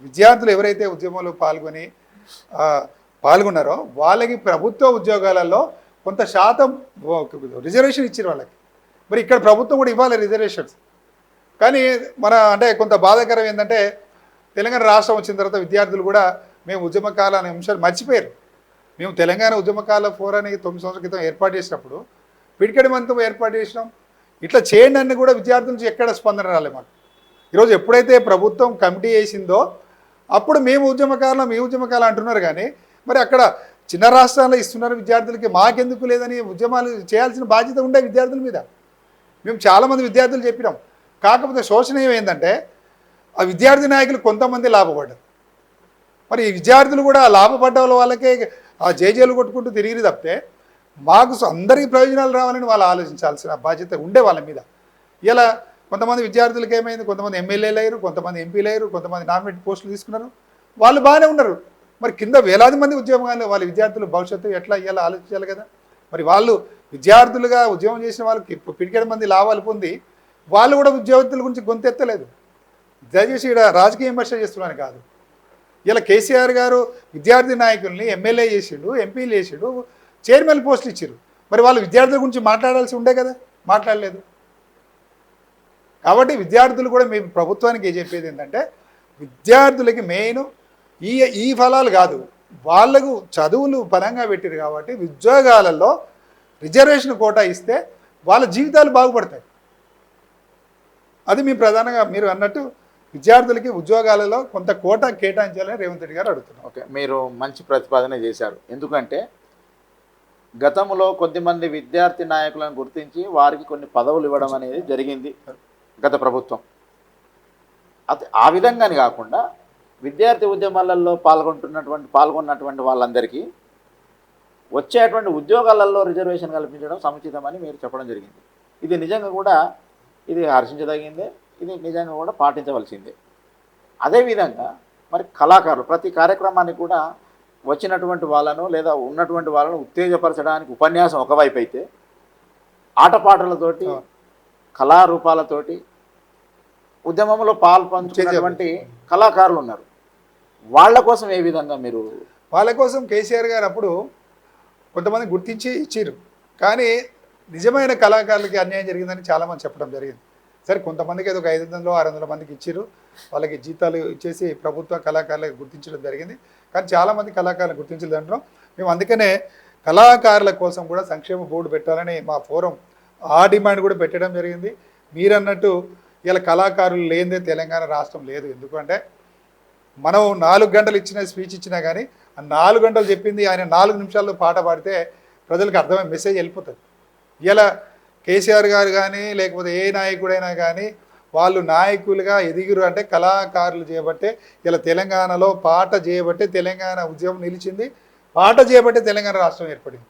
Speaker 3: విద్యార్థులు ఎవరైతే ఉద్యమంలో పాల్గొన్నారో వాళ్ళకి ప్రభుత్వ ఉద్యోగాలలో కొంత శాతం రిజర్వేషన్ ఇచ్చారు వాళ్ళకి. మరి ఇక్కడ ప్రభుత్వం కూడా ఇవ్వాలి రిజర్వేషన్స్. కానీ అంటే కొంత బాధాకరం ఏంటంటే తెలంగాణ రాష్ట్రం వచ్చిన తర్వాత విద్యార్థులు కూడా మేము ఉద్యమకాల అనే అంశాలు మర్చిపోయారు. మేము తెలంగాణ ఉద్యమకాల ఫోరానికి 9 సంవత్సరాల క్రితం ఏర్పాటు చేసినప్పుడు పిడికెడి మంత్రం ఏర్పాటు చేసినాం. ఇట్లా చేయండి అని కూడా విద్యార్థుల నుంచి ఎక్కడ స్పందన రాలే మాకు. ఈరోజు ఎప్పుడైతే ప్రభుత్వం కమిటీ వేసిందో అప్పుడు మేము ఉద్యమకాలం అంటున్నారు. కానీ మరి అక్కడ చిన్న రాష్ట్రాల్లో ఇస్తున్నారు విద్యార్థులకి, మాకెందుకు లేదని ఉద్యమాలు చేయాల్సిన బాధ్యత ఉండే విద్యార్థుల మీద. మేము చాలామంది విద్యార్థులు చెప్పినాం. కాకపోతే శోషణీయం ఏంటంటే ఆ విద్యార్థి నాయకులు కొంతమంది లాభపడ్డారు. మరి ఈ విద్యార్థులు కూడా లాభపడ్డ వాళ్ళకే ఆ జేజేలు కొట్టుకుంటూ తిరిగి తప్పితే మాకు అందరికీ ప్రయోజనాలు రావాలని వాళ్ళు ఆలోచించాల్సిన బాధ్యత ఉండే వాళ్ళ మీద. ఇలా కొంతమంది విద్యార్థులకు ఏమైంది, కొంతమంది ఎమ్మెల్యేలు అయ్యారు, కొంతమంది ఎంపీలు అయ్యారు, కొంతమంది నామినేట్ పోస్టులు తీసుకున్నారు, వాళ్ళు బాగానే ఉన్నారు. మరి కింద వేలాది మంది ఉద్యోగాలు వాళ్ళ విద్యార్థులు భవిష్యత్తు ఎట్లా ఇవ్వాలో ఆలోచించాలి కదా. మరి వాళ్ళు విద్యార్థులుగా ఉద్యోగం చేసిన వాళ్ళకి పిడికెడు మంది లాభాలు పొంది వాళ్ళు కూడా విద్యార్థుల గురించి గొంతెత్తలేదు. దయచేసి ఇక్కడ రాజకీయ విమర్శ చేస్తున్నాను కాదు. ఇలా కేసీఆర్ గారు విద్యార్థి నాయకుల్ని ఎమ్మెల్యే చేసిండు, ఎంపీలు చేసిండు, చైర్మన్ పోస్టులు ఇచ్చారు. మరి వాళ్ళు విద్యార్థుల గురించి మాట్లాడాల్సి ఉండే కదా, మాట్లాడలేదు. కాబట్టి విద్యార్థులు కూడా మేము ప్రభుత్వానికి చెప్పేది ఏంటంటే విద్యార్థులకి మెయిన్ ఈ ఫలాలు కాదు, వాళ్ళకు చదువులు పరంగా పెట్టారు కాబట్టి ఉద్యోగాలలో రిజర్వేషన్ కోటా ఇస్తే వాళ్ళ జీవితాలు బాగుపడతాయి. అది మీ ప్రధానంగా మీరు అన్నట్టు విద్యార్థులకి ఉద్యోగాలలో కొంత కోటా కేటాయించాలని రేవంత్ రెడ్డి గారు అడుగుతున్నారు.
Speaker 2: ఓకే, మీరు మంచి ప్రతిపాదన చేశారు. ఎందుకంటే గతంలో కొద్దిమంది విద్యార్థి నాయకులను గుర్తించి వారికి కొన్ని పదవులు ఇవ్వడం అనేది జరిగింది గత ప్రభుత్వం. అది ఆ విధంగాని కాకుండా విద్యార్థి ఉద్యమాలలో పాల్గొన్నటువంటి వాళ్ళందరికీ వచ్చేటువంటి ఉద్యోగాలలో రిజర్వేషన్ కల్పించడం సముచితమని మీరు చెప్పడం జరిగింది. ఇది నిజంగా కూడా ఇది హర్షించదగిందే, ఇది నిజంగా కూడా పాటించవలసిందే. అదేవిధంగా మరి కళాకారులు ప్రతి కార్యక్రమానికి కూడా వచ్చినటువంటి వాళ్ళను లేదా ఉన్నటువంటి వాళ్ళను ఉత్తేజపరచడానికి ఉపన్యాసం ఒకవైపు అయితే ఆటపాటలతోటి కళారూపాలతోటి ఉద్యమంలో పాల్పంచుకున్నటువంటి కళాకారులు ఉన్నారు. వాళ్ళ కోసం ఏ విధంగా మీరు?
Speaker 3: వాళ్ళ కోసం కేసీఆర్ గారు అప్పుడు కొంతమంది గుర్తించి ఇచ్చారు, కానీ నిజమైన కళాకారులకి అన్యాయం జరిగిందని చాలామంది చెప్పడం జరిగింది. సరే, కొంతమందికి ఏదో ఒక 500-600 మందికి ఇచ్చారు, వాళ్ళకి జీతాలు ఇచ్చేసి ప్రభుత్వ కళాకారులకు గుర్తించడం జరిగింది. కానీ చాలామంది కళాకారులు గుర్తించలేదు అంటున్నాం మేము. అందుకనే కళాకారుల కోసం కూడా సంక్షేమ బోర్డు పెట్టాలని మా ఫోరం ఆ డిమాండ్ కూడా పెట్టడం జరిగింది. మీరన్నట్టు ఇలా కళాకారులు లేనిదే తెలంగాణ రాష్ట్రం లేదు. ఎందుకంటే మనం 4 గంటలు ఇచ్చిన స్పీచ్ ఇచ్చినా కానీ ఆ 4 గంటలు చెప్పింది ఆయన 4 నిమిషాల్లో పాట పాడితే ప్రజలకు అర్థమయ్యే మెసేజ్ వెళ్ళిపోతుంది. ఇలా కేసీఆర్ గారు కానీ లేకపోతే ఏ నాయకుడైనా కానీ వాళ్ళు నాయకులుగా ఎదిగిరు అంటే కళాకారులు చేయబట్టే ఇలా తెలంగాణలో పాట చేయబట్టే తెలంగాణ ఉద్యమం నిలిచింది, పాట చేయబట్టే తెలంగాణ రాష్ట్రం ఏర్పడింది.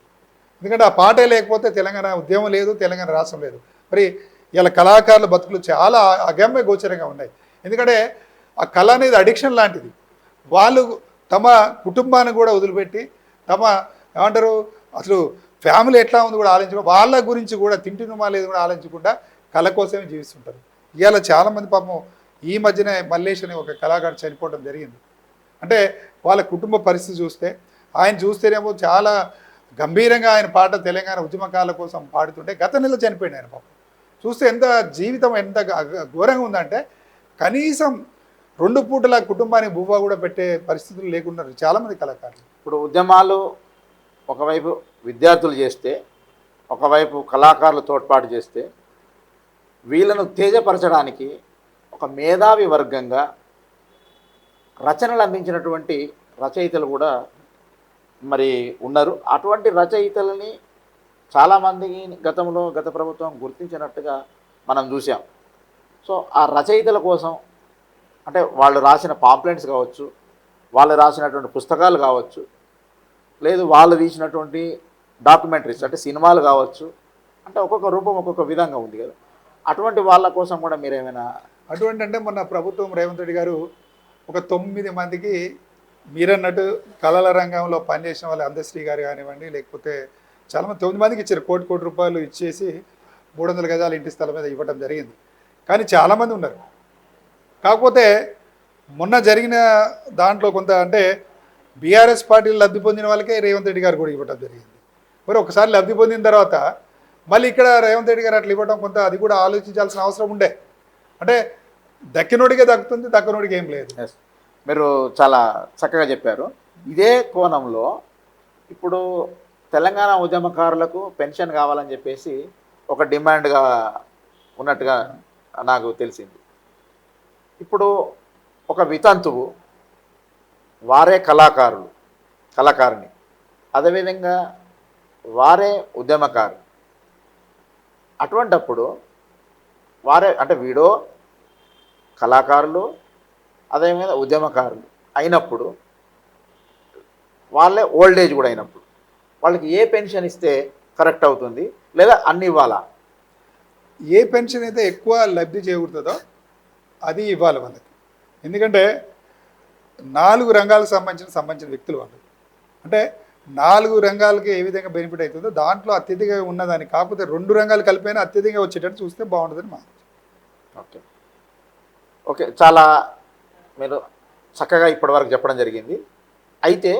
Speaker 3: ఎందుకంటే ఆ పాటే లేకపోతే తెలంగాణ ఉద్యమం లేదు, తెలంగాణ రాష్ట్రం లేదు. మరి ఇలా కళాకారుల బతుకులు చాలా అగమ్య గోచరంగా ఉన్నాయి. ఎందుకంటే ఆ కళ అనేది అడిక్షన్ లాంటిది. వాళ్ళు తమ కుటుంబాన్ని కూడా వదిలిపెట్టి తమ ఏమంటారు అసలు ఫ్యామిలీ ఎట్లా ఉంది కూడా ఆలోచించకుండా వాళ్ళ గురించి కూడా తింటున్నమా లేదు కూడా ఆలోచించకుండా కళ కోసమే జీవిస్తుంటారు. ఇవాళ చాలామంది పాపం ఈ మధ్యనే మల్లేష్ అనే ఒక కళాకారుడు చనిపోవడం జరిగింది. అంటే వాళ్ళ కుటుంబ పరిస్థితి చూస్తే ఆయన చూస్తేనేమో చాలా గంభీరంగా ఆయన పాట తెలంగాణ ఉద్యమకాల కోసం పాడుతుంటే గత నెల చనిపోయింది ఆయన పాపం. చూస్తే ఎంత జీవితం ఎంత ఘోరంగా ఉందంటే కనీసం 2 పూటల కుటుంబానికి బువ్వ కూడా పెట్టే పరిస్థితులు లేకుండా చాలామంది కళాకారులు.
Speaker 2: ఇప్పుడు ఉద్యమాలు ఒకవైపు విద్యార్థులు చేస్తే, ఒకవైపు కళాకారులు తోడ్పాటు చేస్తే, వీళ్ళను ఉత్తేజపరచడానికి ఒక మేధావి వర్గంగా రచనలు అందించినటువంటి రచయితలు కూడా మరి ఉన్నారు. అటువంటి రచయితలని చాలామంది గత ప్రభుత్వం గుర్తించినట్టుగా మనం చూసాం. సో ఆ రచయితల కోసం అంటే వాళ్ళు రాసిన పాంప్లెంట్స్ కావచ్చు, వాళ్ళు రాసినటువంటి పుస్తకాలు కావచ్చు, లేదు వాళ్ళు తీసినటువంటి డాక్యుమెంటరీస్ అంటే సినిమాలు కావచ్చు, అంటే ఒక్కొక్క రూపం ఒక్కొక్క విధంగా ఉంది కదా. అటువంటి వాళ్ళ కోసం కూడా మీరేమైనా?
Speaker 3: అటువంటి అంటే మొన్న ప్రభుత్వం రేవంత్ రెడ్డి గారు ఒక 9 మందికి మీరన్నట్టు కళల రంగంలో పనిచేసిన వాళ్ళు అందశ్రీ గారు కానివ్వండి, లేకపోతే చాలామంది 9 మందికి ఇచ్చారు. కోటి రూపాయలు ఇచ్చేసి 300 గజాల ఇంటి స్థలం మీద ఇవ్వడం జరిగింది. కానీ చాలామంది ఉన్నారు. కాకపోతే మొన్న జరిగిన దాంట్లో కొంత అంటే బీఆర్ఎస్ పార్టీలు లబ్ధి పొందిన వాళ్ళకే రేవంత్ రెడ్డి గారు కూడా ఇవ్వడం జరిగింది. మరి ఒకసారి లబ్ధి పొందిన తర్వాత మళ్ళీ ఇక్కడ రేవంత్ రెడ్డి గారు అట్లా ఇవ్వడం కొంత అది కూడా ఆలోచించాల్సిన అవసరం ఉండే. అంటే దక్కినోడికే దక్కుతుంది, దక్కనోడికి ఏం లేదు.
Speaker 2: మీరు చాలా చక్కగా చెప్పారు. ఇదే కోణంలో ఇప్పుడు తెలంగాణ ఉద్యమకారులకు పెన్షన్ కావాలని చెప్పేసి ఒక డిమాండ్గా ఉన్నట్టుగా నాకు తెలిసింది. ఇప్పుడు ఒక వితంతువు వారే కళాకారుని, అదేవిధంగా వారే ఉద్యమకారు. అటువంటప్పుడు వారే అంటే వీడో కళాకారులు అదేవిధంగా ఉద్యమకారులు అయినప్పుడు వాళ్ళే ఓల్డ్ ఏజ్ కూడా అయినప్పుడు వాళ్ళకి ఏ పెన్షన్ ఇస్తే కరెక్ట్ అవుతుంది, లేదా అన్ని ఇవ్వాలా?
Speaker 3: ఏ పెన్షన్ అయితే ఎక్కువ లబ్ధి చేకూరుతుందో అది ఇవ్వాలి వాళ్ళకి. ఎందుకంటే 4 రంగాలకు సంబంధించిన వ్యక్తులు వాళ్ళు. అంటే 4 రంగాలకి ఏ విధంగా బెనిఫిట్ అవుతుందో దాంట్లో అత్యధికంగా ఉన్నదాన్ని కాకపోతే 2 రంగాలు కలిపైనా అత్యధికంగా వచ్చేటట్టు చూస్తే బాగుంటుందని మా.
Speaker 2: ఓకే ఓకే, చాలా మీరు చక్కగా ఇప్పటివరకు చెప్పడం జరిగింది. అయితే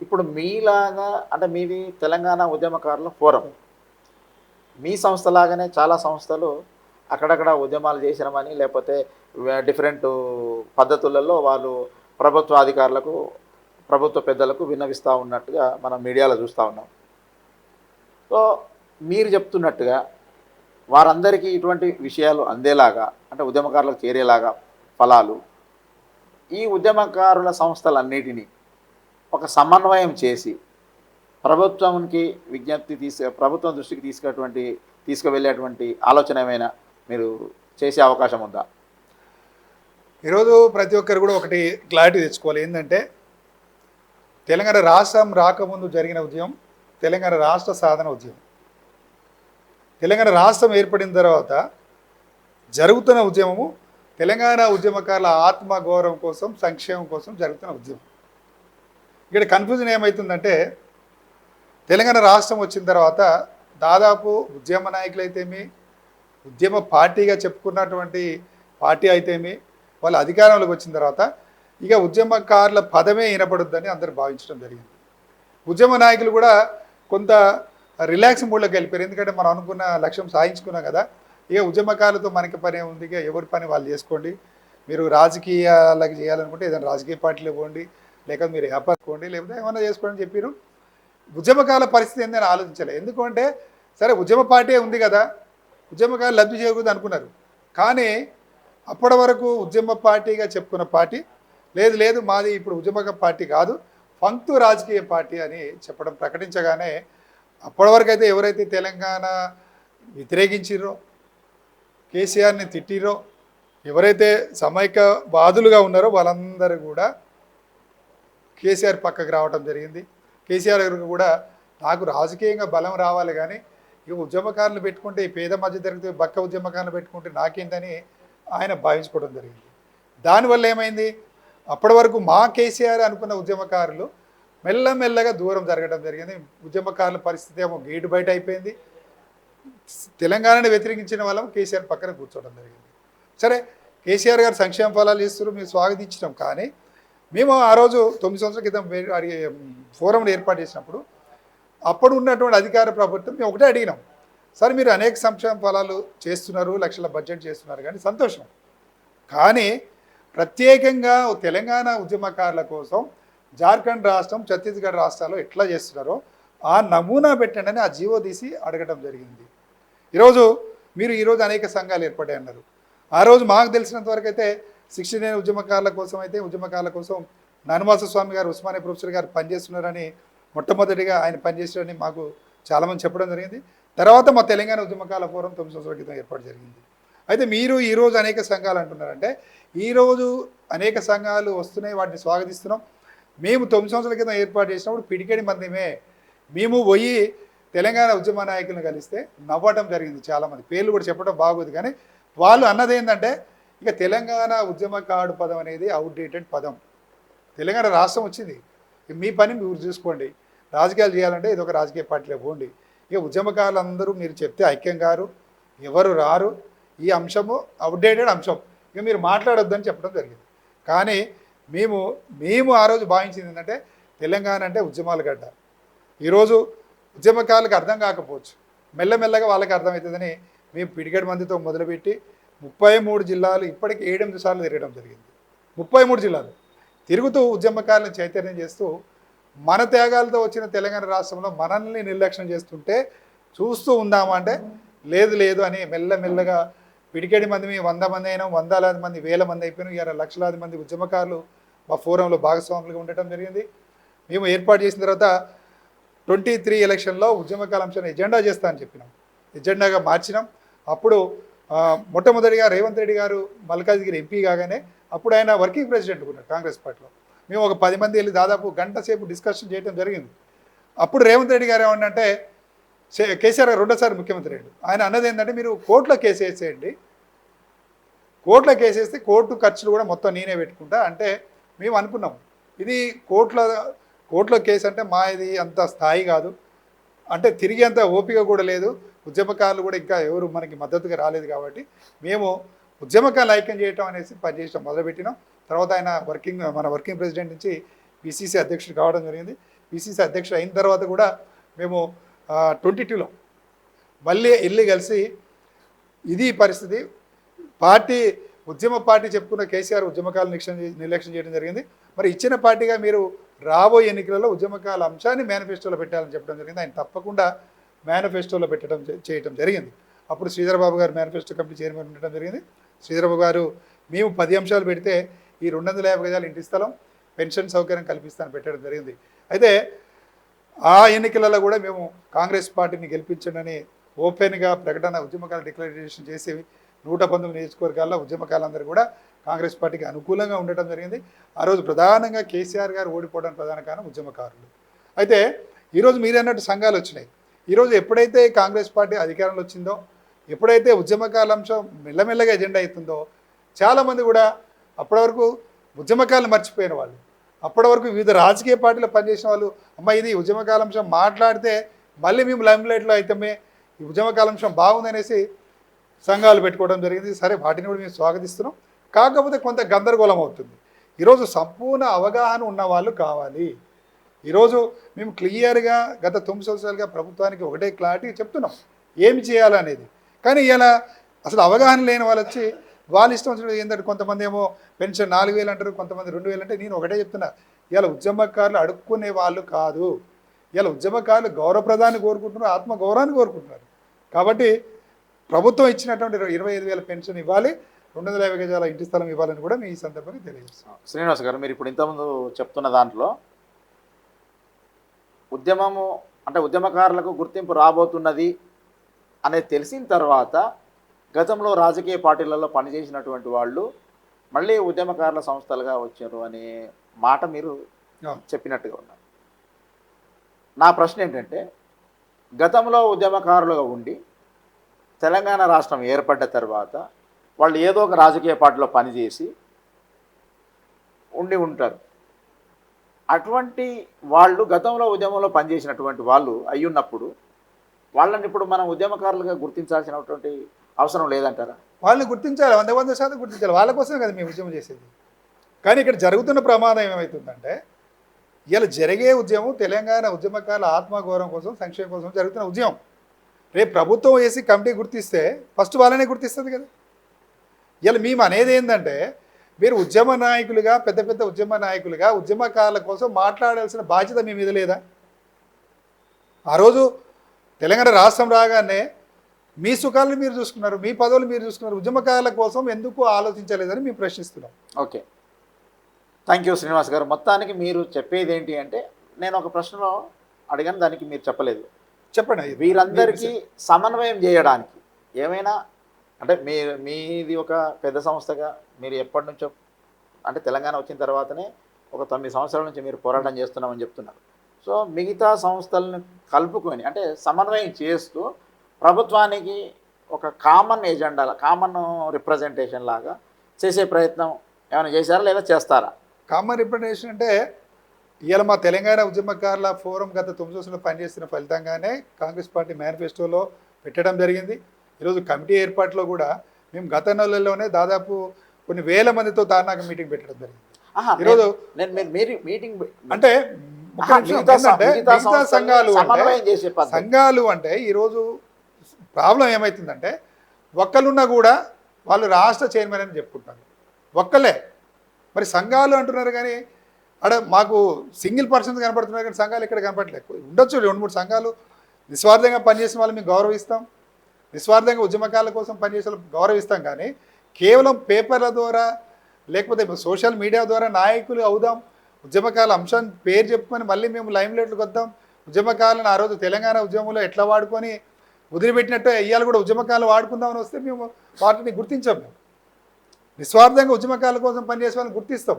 Speaker 2: ఇప్పుడు మీలాగా అంటే మీది తెలంగాణ ఉద్యమకారుల ఫోరం, మీ సంస్థలాగానే చాలా సంస్థలు అక్కడక్కడ ఉద్యమాలు చేసినామని లేకపోతే డిఫరెంట్ పద్ధతులలో వాళ్ళు ప్రభుత్వ అధికారులకు ప్రభుత్వ పెద్దలకు విన్నవిస్తూ ఉన్నట్టుగా మనం మీడియాలో చూస్తూ ఉన్నాం. సో మీరు చెప్తున్నట్టుగా వారందరికీ ఇటువంటి విషయాలు అందేలాగా అంటే ఉద్యమకారులకు చేరేలాగా ఫలాలు ఈ ఉద్యమకారుల సంస్థలన్నిటినీ ఒక సమన్వయం చేసి ప్రభుత్వానికి ప్రభుత్వం దృష్టికి తీసుకువెళ్ళేటువంటి ఆలోచన ఏమైనా మీరు చేసే అవకాశం ఉందా?
Speaker 3: ఈరోజు ప్రతి ఒక్కరు కూడా ఒకటి క్లారిటీ తెచ్చుకోవాలి. ఏంటంటే తెలంగాణ రాష్ట్రం రాకముందు జరిగిన ఉద్యమం తెలంగాణ రాష్ట్ర సాధన ఉద్యమం. తెలంగాణ రాష్ట్రం ఏర్పడిన తర్వాత జరుగుతున్న ఉద్యమము తెలంగాణ ఉద్యమకారుల ఆత్మగౌరవం కోసం సంక్షేమం కోసం జరుగుతున్న ఉద్యమం. ఇక్కడ కన్ఫ్యూజన్ ఏమవుతుందంటే తెలంగాణ రాష్ట్రం వచ్చిన తర్వాత దాదాపు ఉద్యమ నాయకులైతేమి ఉద్యమ పార్టీగా చెప్పుకున్నటువంటి పార్టీ అయితేమి వాళ్ళు అధికారంలోకి వచ్చిన తర్వాత ఇక ఉద్యమకారుల పదమే వినపడుద్దని అందరూ భావించడం జరిగింది. ఉద్యమ నాయకులు కూడా కొంత రిలాక్స్ మూడ్లోకి వెళ్ళిపోయారు. ఎందుకంటే మనం అనుకున్న లక్ష్యం సాధించుకున్నాం కదా, ఇక ఉద్యమకారులతో మనకి పని ఉంది, ఇక ఎవరి పని వాళ్ళు చేసుకోండి, మీరు రాజకీయాలకు చేయాలనుకుంటే ఏదైనా రాజకీయ పార్టీలో పోండి, లేకపోతే మీరు వ్యాపారంకోండి, లేకపోతే ఏమన్నా చేసుకోండి అని చెప్పారు. ఉద్యమకారుల పరిస్థితి ఏందని ఆలోచించలేదు. ఎందుకంటే సరే ఉద్యమ పార్టీ ఉంది కదా, ఉద్యమకారులు లబ్ధి చేయకూడదు అనుకున్నారు. కానీ అప్పటి వరకు ఉద్యమ పార్టీగా చెప్పుకున్న పార్టీ లేదు మాది ఇప్పుడు ఉద్యమ పార్టీ కాదు, పంక్తు రాజకీయ పార్టీ అని చెప్పడం ప్రకటించగానే అప్పటి వరకు అయితే ఎవరైతే తెలంగాణ వ్యతిరేకించిరో, కేసీఆర్ని తిట్టిరో, ఎవరైతే సమైక్యవాదులుగా ఉన్నారో వాళ్ళందరూ కూడా కేసీఆర్ పక్కకు రావడం జరిగింది. కేసీఆర్ గారికి కూడా నాకు రాజకీయంగా బలం రావాలి కానీ ఇక ఉద్యమకారులు పెట్టుకుంటే ఈ పేద మధ్యతరగతి బక్క ఉద్యమకారులు పెట్టుకుంటే నాకేంటని ఆయన భావించుకోవడం జరిగింది. దానివల్ల ఏమైంది, అప్పటి వరకు మా కేసీఆర్ అనుకున్న ఉద్యమకారులు మెల్లమెల్లగా దూరం జరగడం జరిగింది. ఉద్యమకారుల పరిస్థితి ఏమో గేటు బయట అయిపోయింది. తెలంగాణని వ్యతిరేకించిన వాళ్ళం కేసీఆర్ పక్కన కూర్చోవడం జరిగింది. సరే కేసీఆర్ గారు సంక్షేమ ఫలాలు ఇస్తారు, మేము స్వాగతించడం. కానీ మేము ఆ రోజు 9 సంవత్సరాల క్రితం ఫోరంను ఏర్పాటు చేసినప్పుడు అప్పుడు ఉన్నటువంటి అధికార ప్రభుత్వం మేము ఒకటే అడిగినాం, సార్ మీరు అనేక సంక్షేమ ఫలాలు చేస్తున్నారు, లక్షల బడ్జెట్ చేస్తున్నారు కానీ సంతోషం, కానీ ప్రత్యేకంగా తెలంగాణ ఉద్యమకారుల కోసం జార్ఖండ్ రాష్ట్రం ఛత్తీస్గఢ్ రాష్ట్రాల్లో ఎట్లా చేస్తున్నారో ఆ నమూనా పెట్టండి అని ఆ జీవో తీసి అడగడం జరిగింది. ఈరోజు అనేక సంఘాలు ఏర్పడాయి అన్నారు. ఆ రోజు మాకు తెలిసినంత వరకు అయితే 69 ఉద్యమకారుల కోసం అయితే ఉద్యమకారుల కోసం ననవాస స్వామి గారు ఉస్మానియా ప్రొఫెసర్ గారు పనిచేస్తున్నారని మొట్టమొదటిగా ఆయన పనిచేస్తారని మాకు చాలామంది చెప్పడం జరిగింది. తర్వాత మా తెలంగాణ ఉద్యమకారుల ఫోరం 9 సంవత్సరాల క్రితం ఏర్పాటు జరిగింది. అయితే మీరు ఈరోజు అనేక సంఘాలు అంటున్నారంటే ఈరోజు అనేక సంఘాలు వస్తున్నాయి, వాటిని స్వాగతిస్తున్నాం. మేము 9 సంవత్సరాల క్రితం ఏర్పాటు చేసినప్పుడు పిడికేడి మందిమే మేము పోయి తెలంగాణ ఉద్యమ నాయకులను కలిస్తే నవ్వడం జరిగింది. చాలామంది పేర్లు కూడా చెప్పడం బాగోదు, కానీ వాళ్ళు అన్నది ఏంటంటే ఇక తెలంగాణ ఉద్యమకారుడు పదం అనేది అవుట్డేటెడ్ పదం. తెలంగాణ రాష్ట్రం వచ్చింది, మీ పని మీరు చూసుకోండి, రాజకీయాలు చేయాలంటే ఇది ఒక రాజకీయ పార్టీలో పోండి, ఇక ఉద్యమకారులు అందరూ మీరు చెప్తే ఐక్యం గారు, ఎవరు రారు, ఈ అంశము అవుట్డేటెడ్ అంశం, ఇక మీరు మాట్లాడొద్దని చెప్పడం జరిగింది. కానీ మేము ఆ రోజు భావించింది ఏంటంటే తెలంగాణ అంటే ఉద్యమాల గడ్డ. ఈరోజు ఉద్యమకారులకు అర్థం కాకపోవచ్చు, మెల్లమెల్లగా వాళ్ళకి అర్థమవుతుందని మేము పిడిగడి మందితో మొదలుపెట్టి 33 జిల్లాలు ఇప్పటికి 7-8 సార్లు తిరగడం జరిగింది. 33 జిల్లాలు తిరుగుతూ ఉద్యమకారులను చైతన్యం చేస్తూ మన త్యాగాలతో వచ్చిన తెలంగాణ రాష్ట్రంలో మనల్ని నిర్లక్ష్యం చేస్తుంటే చూస్తూ ఉందామా అంటే లేదు అని మెల్లమెల్లగా పిడికేడి మంది 100 మంది అయినా, వందలాది మంది, వేల మంది అయిపోయినా, 20 లక్షలాది మంది ఉద్యమకారులు మా ఫోరంలో భాగస్వాములుగా ఉండటం జరిగింది. మేము ఏర్పాటు చేసిన తర్వాత 23 ఎలక్షన్లో ఉద్యమకాల అంశాన్ని ఎజెండా చేస్తా అని చెప్పినాం, ఎజెండాగా మార్చినాం. అప్పుడు మొట్టమొదటిగా రేవంత్ రెడ్డి గారు మల్కాజ్గిరి ఎంపీ కాగానే అప్పుడు ఆయన వర్కింగ్ ప్రెసిడెంట్ ఉన్నారు కాంగ్రెస్ పార్టీలో. మేము ఒక 10 మంది వెళ్ళి దాదాపు గంట సేపు డిస్కషన్ చేయడం జరిగింది. అప్పుడు రేవంత్ రెడ్డి గారు ఏమన్నంటే కేసీఆర్ గారు రెండోసారి ముఖ్యమంత్రి అయ్యాడు. ఆయన అన్నది ఏంటంటే మీరు కోర్టులో కేసు వేసేయండి, కోర్టులో కేసు వేస్తే కోర్టు ఖర్చులు కూడా మొత్తం నేనే పెట్టుకుంటా అంటే మేము అనుకున్నాం. ఇది కోర్టులో కేసు అంటే మా ఇది అంత స్థాయి కాదు, అంటే తిరిగి అంత ఓపిక కూడా లేదు, ఉద్యమకారులు కూడా ఇంకా ఎవరు మనకి మద్దతుగా రాలేదు కాబట్టి మేము ఉద్యమకారులు ఐక్యం చేయటం అనేసి పనిచేయడం మొదలుపెట్టినాం. తర్వాత ఆయన మన వర్కింగ్ ప్రెసిడెంట్ నుంచి పిసిసి అధ్యక్షుడు కావడం జరిగింది. పిసిసి అధ్యక్షుడు అయిన తర్వాత కూడా మేము 22లో మళ్ళీ వెళ్ళి కలిసి ఇది పరిస్థితి, ఉద్యమ పార్టీ చెప్పుకున్న కేసీఆర్ ఉద్యమకాలను నిర్లక్ష్యం చేయడం జరిగింది. మరి ఇచ్చిన పార్టీగా మీరు రాబోయే ఎన్నికలలో ఉద్యమకాల అంశాన్ని మేనిఫెస్టోలో పెట్టాలని చెప్పడం జరిగింది. ఆయన తప్పకుండా మేనిఫెస్టోలో చేయడం జరిగింది. అప్పుడు శ్రీధరబాబు గారు మేనిఫెస్టో కమిటీ చైర్మన్ ఉండటం జరిగింది. శ్రీధరబాబు గారు మేము 10 అంశాలు పెడితే ఈ 250 గజాల ఇంటి స్థలం, పెన్షన్ సౌకర్యం కల్పిస్తానని పెట్టడం జరిగింది. అయితే ఆ ఎన్నికలలో కూడా మేము కాంగ్రెస్ పార్టీని గెలిపించండి ఓపెన్గా ప్రకటన ఉద్యమకాల డిక్లరేషన్ చేసి 119 నియోజకవర్గాల్లో ఉద్యమకాలందరూ కూడా కాంగ్రెస్ పార్టీకి అనుకూలంగా ఉండటం జరిగింది. ఆ రోజు ప్రధానంగా కేసీఆర్ గారు ఓడిపోవడానికి ప్రధాన కారణం ఉద్యమకారులు. అయితే ఈరోజు మీరు అన్నట్టు సంఘాలు వచ్చినాయి. ఈరోజు ఎప్పుడైతే కాంగ్రెస్ పార్టీ అధికారంలో వచ్చిందో, ఎప్పుడైతే ఉద్యమకాల అంశం మెల్లమెల్లగా ఎజెండా అవుతుందో, చాలామంది కూడా అప్పటి వరకు ఉద్యమకాలను మర్చిపోయిన వాళ్ళు, అప్పటి వరకు వివిధ రాజకీయ పార్టీలో పనిచేసిన వాళ్ళు, అమ్మ ఇది ఉద్యమకాల అంశం మాట్లాడితే మళ్ళీ మేము లైమ్లైట్లో అయితమే, ఈ ఉద్యమకాల అంశం బాగుందనేసి సంఘాలు పెట్టుకోవడం జరిగింది. సరే, వాటిని కూడా మేము స్వాగతిస్తున్నాం. కాకపోతే కొంత గందరగోళం అవుతుంది. ఈరోజు సంపూర్ణ అవగాహన ఉన్న వాళ్ళు కావాలి. ఈరోజు మేము క్లియర్గా గత 9 సంవత్సరాలుగా ప్రభుత్వానికి ఒకటే క్లారిటీ చెప్తున్నాం ఏమి చేయాలనేది. కానీ ఇలా అసలు అవగాహన లేని వాళ్ళు వచ్చి వాళ్ళ ఇష్టం వచ్చినట్టు ఏంటంటే కొంతమంది ఏమో పెన్షన్ 4,000 అంటారు, కొంతమంది 2,000 అంటే నేను ఒకటే చెప్తున్నా, ఇలా ఉద్యమకారులు అడుక్కునే వాళ్ళు కాదు. ఇలా ఉద్యమకారులు గౌరవప్రదాన్ని కోరుకుంటున్నారు, ఆత్మగౌరవాన్ని కోరుకుంటున్నారు. కాబట్టి ప్రభుత్వం ఇచ్చినటువంటి 25,000 పెన్షన్ ఇవ్వాలి, 250 గజాల ఇంటి స్థలం ఇవ్వాలని కూడా మీ ఈ సందర్భంగా తెలియజేస్తాం.
Speaker 2: శ్రీనివాస్ గారు, మీరు ఇప్పుడు ఇంతకుముందు చెప్తున్న దాంట్లో ఉద్యమము అంటే ఉద్యమకారులకు గుర్తింపు రాబోతున్నది అనేది తెలిసిన తర్వాత గతంలో రాజకీయ పార్టీలలో పనిచేసినటువంటి వాళ్ళు మళ్ళీ ఉద్యమకారుల సంస్థలుగా వచ్చారు అనే మాట మీరు చెప్పినట్టుగా ఉన్నారు. నా ప్రశ్న ఏంటంటే, గతంలో ఉద్యమకారులుగా ఉండి తెలంగాణ రాష్ట్రం ఏర్పడ్డ తర్వాత వాళ్ళు ఏదో ఒక రాజకీయ పార్టీలో పనిచేసి ఉంటారు. అటువంటి వాళ్ళు గతంలో ఉద్యమంలో పనిచేసినటువంటి వాళ్ళు అయ్యున్నప్పుడు వాళ్ళని ఇప్పుడు మనం ఉద్యమకారులుగా గుర్తించాల్సినటువంటి అవసరం లేదంటారా?
Speaker 3: వాళ్ళని గుర్తించాలి, 100% గుర్తించాలి. వాళ్ళ కోసమే కదా మేము ఉద్యమం చేసేది. కానీ ఇక్కడ జరుగుతున్న ప్రమాదం ఏమవుతుందంటే, ఇలా జరిగే ఉద్యమం తెలంగాణ ఉద్యమకారుల ఆత్మగౌరవం కోసం, సంక్షేమం కోసం జరుగుతున్న ఉద్యమం. రేపు ప్రభుత్వం వేసి కమిటీ గుర్తిస్తే ఫస్ట్ వాళ్ళనే గుర్తిస్తుంది కదా. ఇలా మేము అనేది ఏంటంటే, మీరు ఉద్యమ నాయకులుగా, పెద్ద పెద్ద ఉద్యమ నాయకులుగా ఉద్యమకారుల కోసం మాట్లాడాల్సిన బాధ్యత మీ మీద లేదా? ఆ రోజు తెలంగాణ రాష్ట్రం రాగానే మీ సుఖాలను మీరు చూసుకున్నారు, మీ పదవులు మీరు చూసుకున్నారు, ఉద్యమకారుల కోసం ఎందుకు ఆలోచించలేదని మేము ప్రశ్నిస్తున్నాం.
Speaker 2: ఓకే, థ్యాంక్ యూ శ్రీనివాస్ గారు. మొత్తానికి మీరు చెప్పేది ఏంటి అంటే, నేను ఒక ప్రశ్నలో అడిగాను, దానికి మీరు చెప్పలేదు.
Speaker 3: చెప్పండి.
Speaker 2: వీరందరికీ సమన్వయం చేయడానికి ఏమైనా అంటే మీది ఒక పెద్ద సంస్థగా మీరు ఎప్పటి నుంచో అంటే తెలంగాణ వచ్చిన తర్వాతనే ఒక 9 సంవత్సరాల నుంచి మీరు పోరాటం చేస్తున్నామని చెప్తున్నారు. సో మిగతా సంస్థలను కలుపుకొని అంటే సమన్వయం చేస్తూ ప్రభుత్వానికి ఒక కామన్ ఎజెండా, కామన్ రిప్రజెంటేషన్ లాగా చేసే ప్రయత్నం ఏమైనా చేశారా లేదా చేస్తారా?
Speaker 3: కామన్ రిప్రజెంటేషన్ అంటే ఇవాళ మా తెలంగాణ ఉద్యమకారుల ఫోరం గత 9 సంవత్సరాలు పనిచేస్తున్న ఫలితంగానే కాంగ్రెస్ పార్టీ మేనిఫెస్టోలో పెట్టడం జరిగింది. ఈరోజు కమిటీ ఏర్పాటులో కూడా మేము గత నెలలోనే దాదాపు కొన్ని వేల మందితో తార్నాక మీటింగ్ పెట్టడం జరిగింది. ఈరోజు
Speaker 2: మీటింగ్
Speaker 3: అంటే సంఘాలు అంటే ఈరోజు ప్రాబ్లం ఏమవుతుందంటే, ఒక్కలున్నా కూడా వాళ్ళు రాష్ట్ర చైర్మన్ అని చెప్పుకుంటారు, ఒక్కలే. మరి సంఘాలు అంటున్నారు కానీ అక్కడ మాకు సింగిల్ పర్సన్స్ కనపడుతున్నారు కానీ సంఘాలు ఇక్కడ కనపడలేదు. ఉండొచ్చు 2-3 సంఘాలు నిస్వార్థంగా పనిచేసిన వాళ్ళు మేము గౌరవిస్తాం, నిస్వార్థంగా ఉద్యమకాల కోసం పనిచేసే వాళ్ళు గౌరవిస్తాం. కానీ కేవలం పేపర్ల ద్వారా లేకపోతే సోషల్ మీడియా ద్వారా నాయకులు అవుదాం, ఉద్యమకాల అంశాన్ని పేరు చెప్పుకొని మళ్ళీ మేము లైమ్లైట్లకు వద్దాం, ఉద్యమకాలను ఆ రోజు తెలంగాణ ఉద్యమంలో ఎట్లా వాడుకొని వదిలిపెట్టినట్టు ఇవాళ కూడా ఉద్యమకాలు వాడుకుందామని వస్తే మేము వాటిని గుర్తించాం. మేము నిస్వార్థంగా ఉద్యమకాల కోసం పనిచేసే వాళ్ళని గుర్తిస్తాం.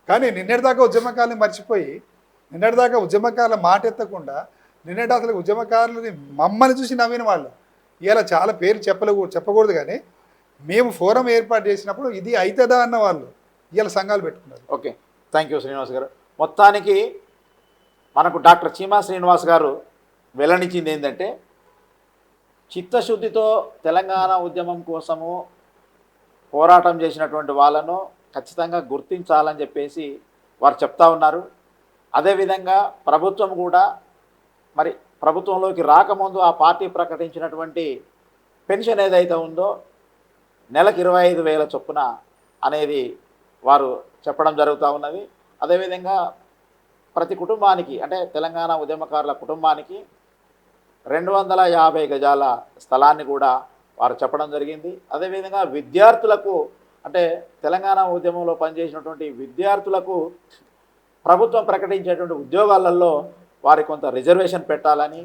Speaker 3: కానీ నిన్నటిదాకా ఉద్యమకాలను మర్చిపోయి, నిన్నటిదాకా ఉద్యమకాల మాట ఎత్తకుండా నిన్నటి అసలు ఉద్యమకారులని మమ్మల్ని చూసి నవ్విన వాళ్ళు ఇలా చాలా పేరు చెప్పకూడదు కానీ మేము ఫోరం ఏర్పాటు చేసినప్పుడు ఇది అవుతుందా అన్న వాళ్ళు ఇలా సంఘాలు పెట్టుకున్నారు.
Speaker 2: ఓకే, థ్యాంక్ యూ శ్రీనివాస్ గారు. మొత్తానికి మనకు డాక్టర్ చీమా శ్రీనివాస్ గారు వెల్లడించింది ఏంటంటే చిత్తశుద్ధితో తెలంగాణ ఉద్యమం కోసము పోరాటం చేసినటువంటి వాళ్ళను ఖచ్చితంగా గుర్తించాలని చెప్పేసి వారు చెప్తా ఉన్నారు. అదేవిధంగా ప్రభుత్వం కూడా మరి ప్రభుత్వంలోకి రాకముందు ఆ పార్టీ ప్రకటించినటువంటి పెన్షన్ ఏదైతే ఉందో నెలకు 25,000 చొప్పున అనేది వారు చెప్పడం జరుగుతూ ఉన్నది. అదేవిధంగా ప్రతి కుటుంబానికి అంటే తెలంగాణ ఉద్యమకారుల కుటుంబానికి 250 గజాల స్థలాన్ని కూడా వారు చెప్పడం జరిగింది. అదేవిధంగా విద్యార్థులకు అంటే తెలంగాణ ఉద్యమంలో పనిచేసినటువంటి విద్యార్థులకు ప్రభుత్వం ప్రకటించేటువంటి ఉద్యోగాలలో వారి కొంత రిజర్వేషన్ పెట్టాలని,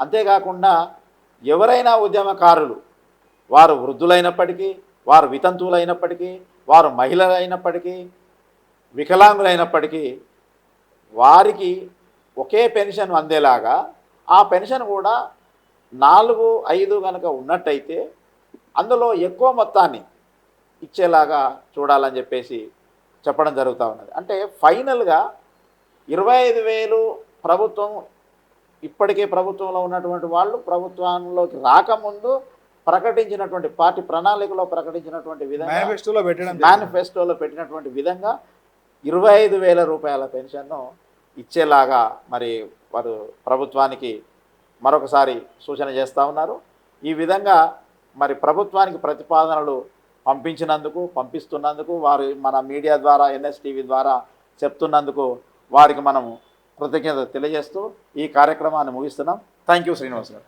Speaker 2: అంతేకాకుండా ఎవరైనా ఉద్యమకారులు వారు వృద్ధులైనప్పటికీ, వారు వితంతువులైనప్పటికీ, వారు మహిళలైనప్పటికీ, వికలాంగులైనప్పటికీ వారికి ఒకే పెన్షన్ అందేలాగా ఆ పెన్షన్ కూడా 4-5 కనుక ఉన్నట్టయితే అందులో ఎక్కువ మొత్తాన్ని ఇచ్చేలాగా చూడాలని చెప్పేసి చెప్పడం జరుగుతూ ఉన్నది. అంటే ఫైనల్గా 25,000 ప్రభుత్వం ఇప్పటికే ప్రభుత్వంలో ఉన్నటువంటి వాళ్ళు ప్రభుత్వంలోకి రాకముందు ప్రకటించినటువంటి పార్టీ ప్రణాళికలో ప్రకటించినటువంటి విధంగా మేనిఫెస్టోలో పెట్టినటువంటి విధంగా 25,000 రూపాయల పెన్షన్ను ఇచ్చేలాగా మరి వారు ప్రభుత్వానికి మరొకసారి సూచన చేస్తూ ఉన్నారు. ఈ విధంగా మరి ప్రభుత్వానికి ప్రతిపాదనలు పంపిస్తున్నందుకు వారు మన మీడియా ద్వారా NSTV ద్వారా చెప్తున్నందుకు వారికి మనము కృతజ్ఞత తెలియజేస్తూ ఈ కార్యక్రమాన్ని ముగిస్తున్నాం. థ్యాంక్ యూ శ్రీనివాస్ గారు.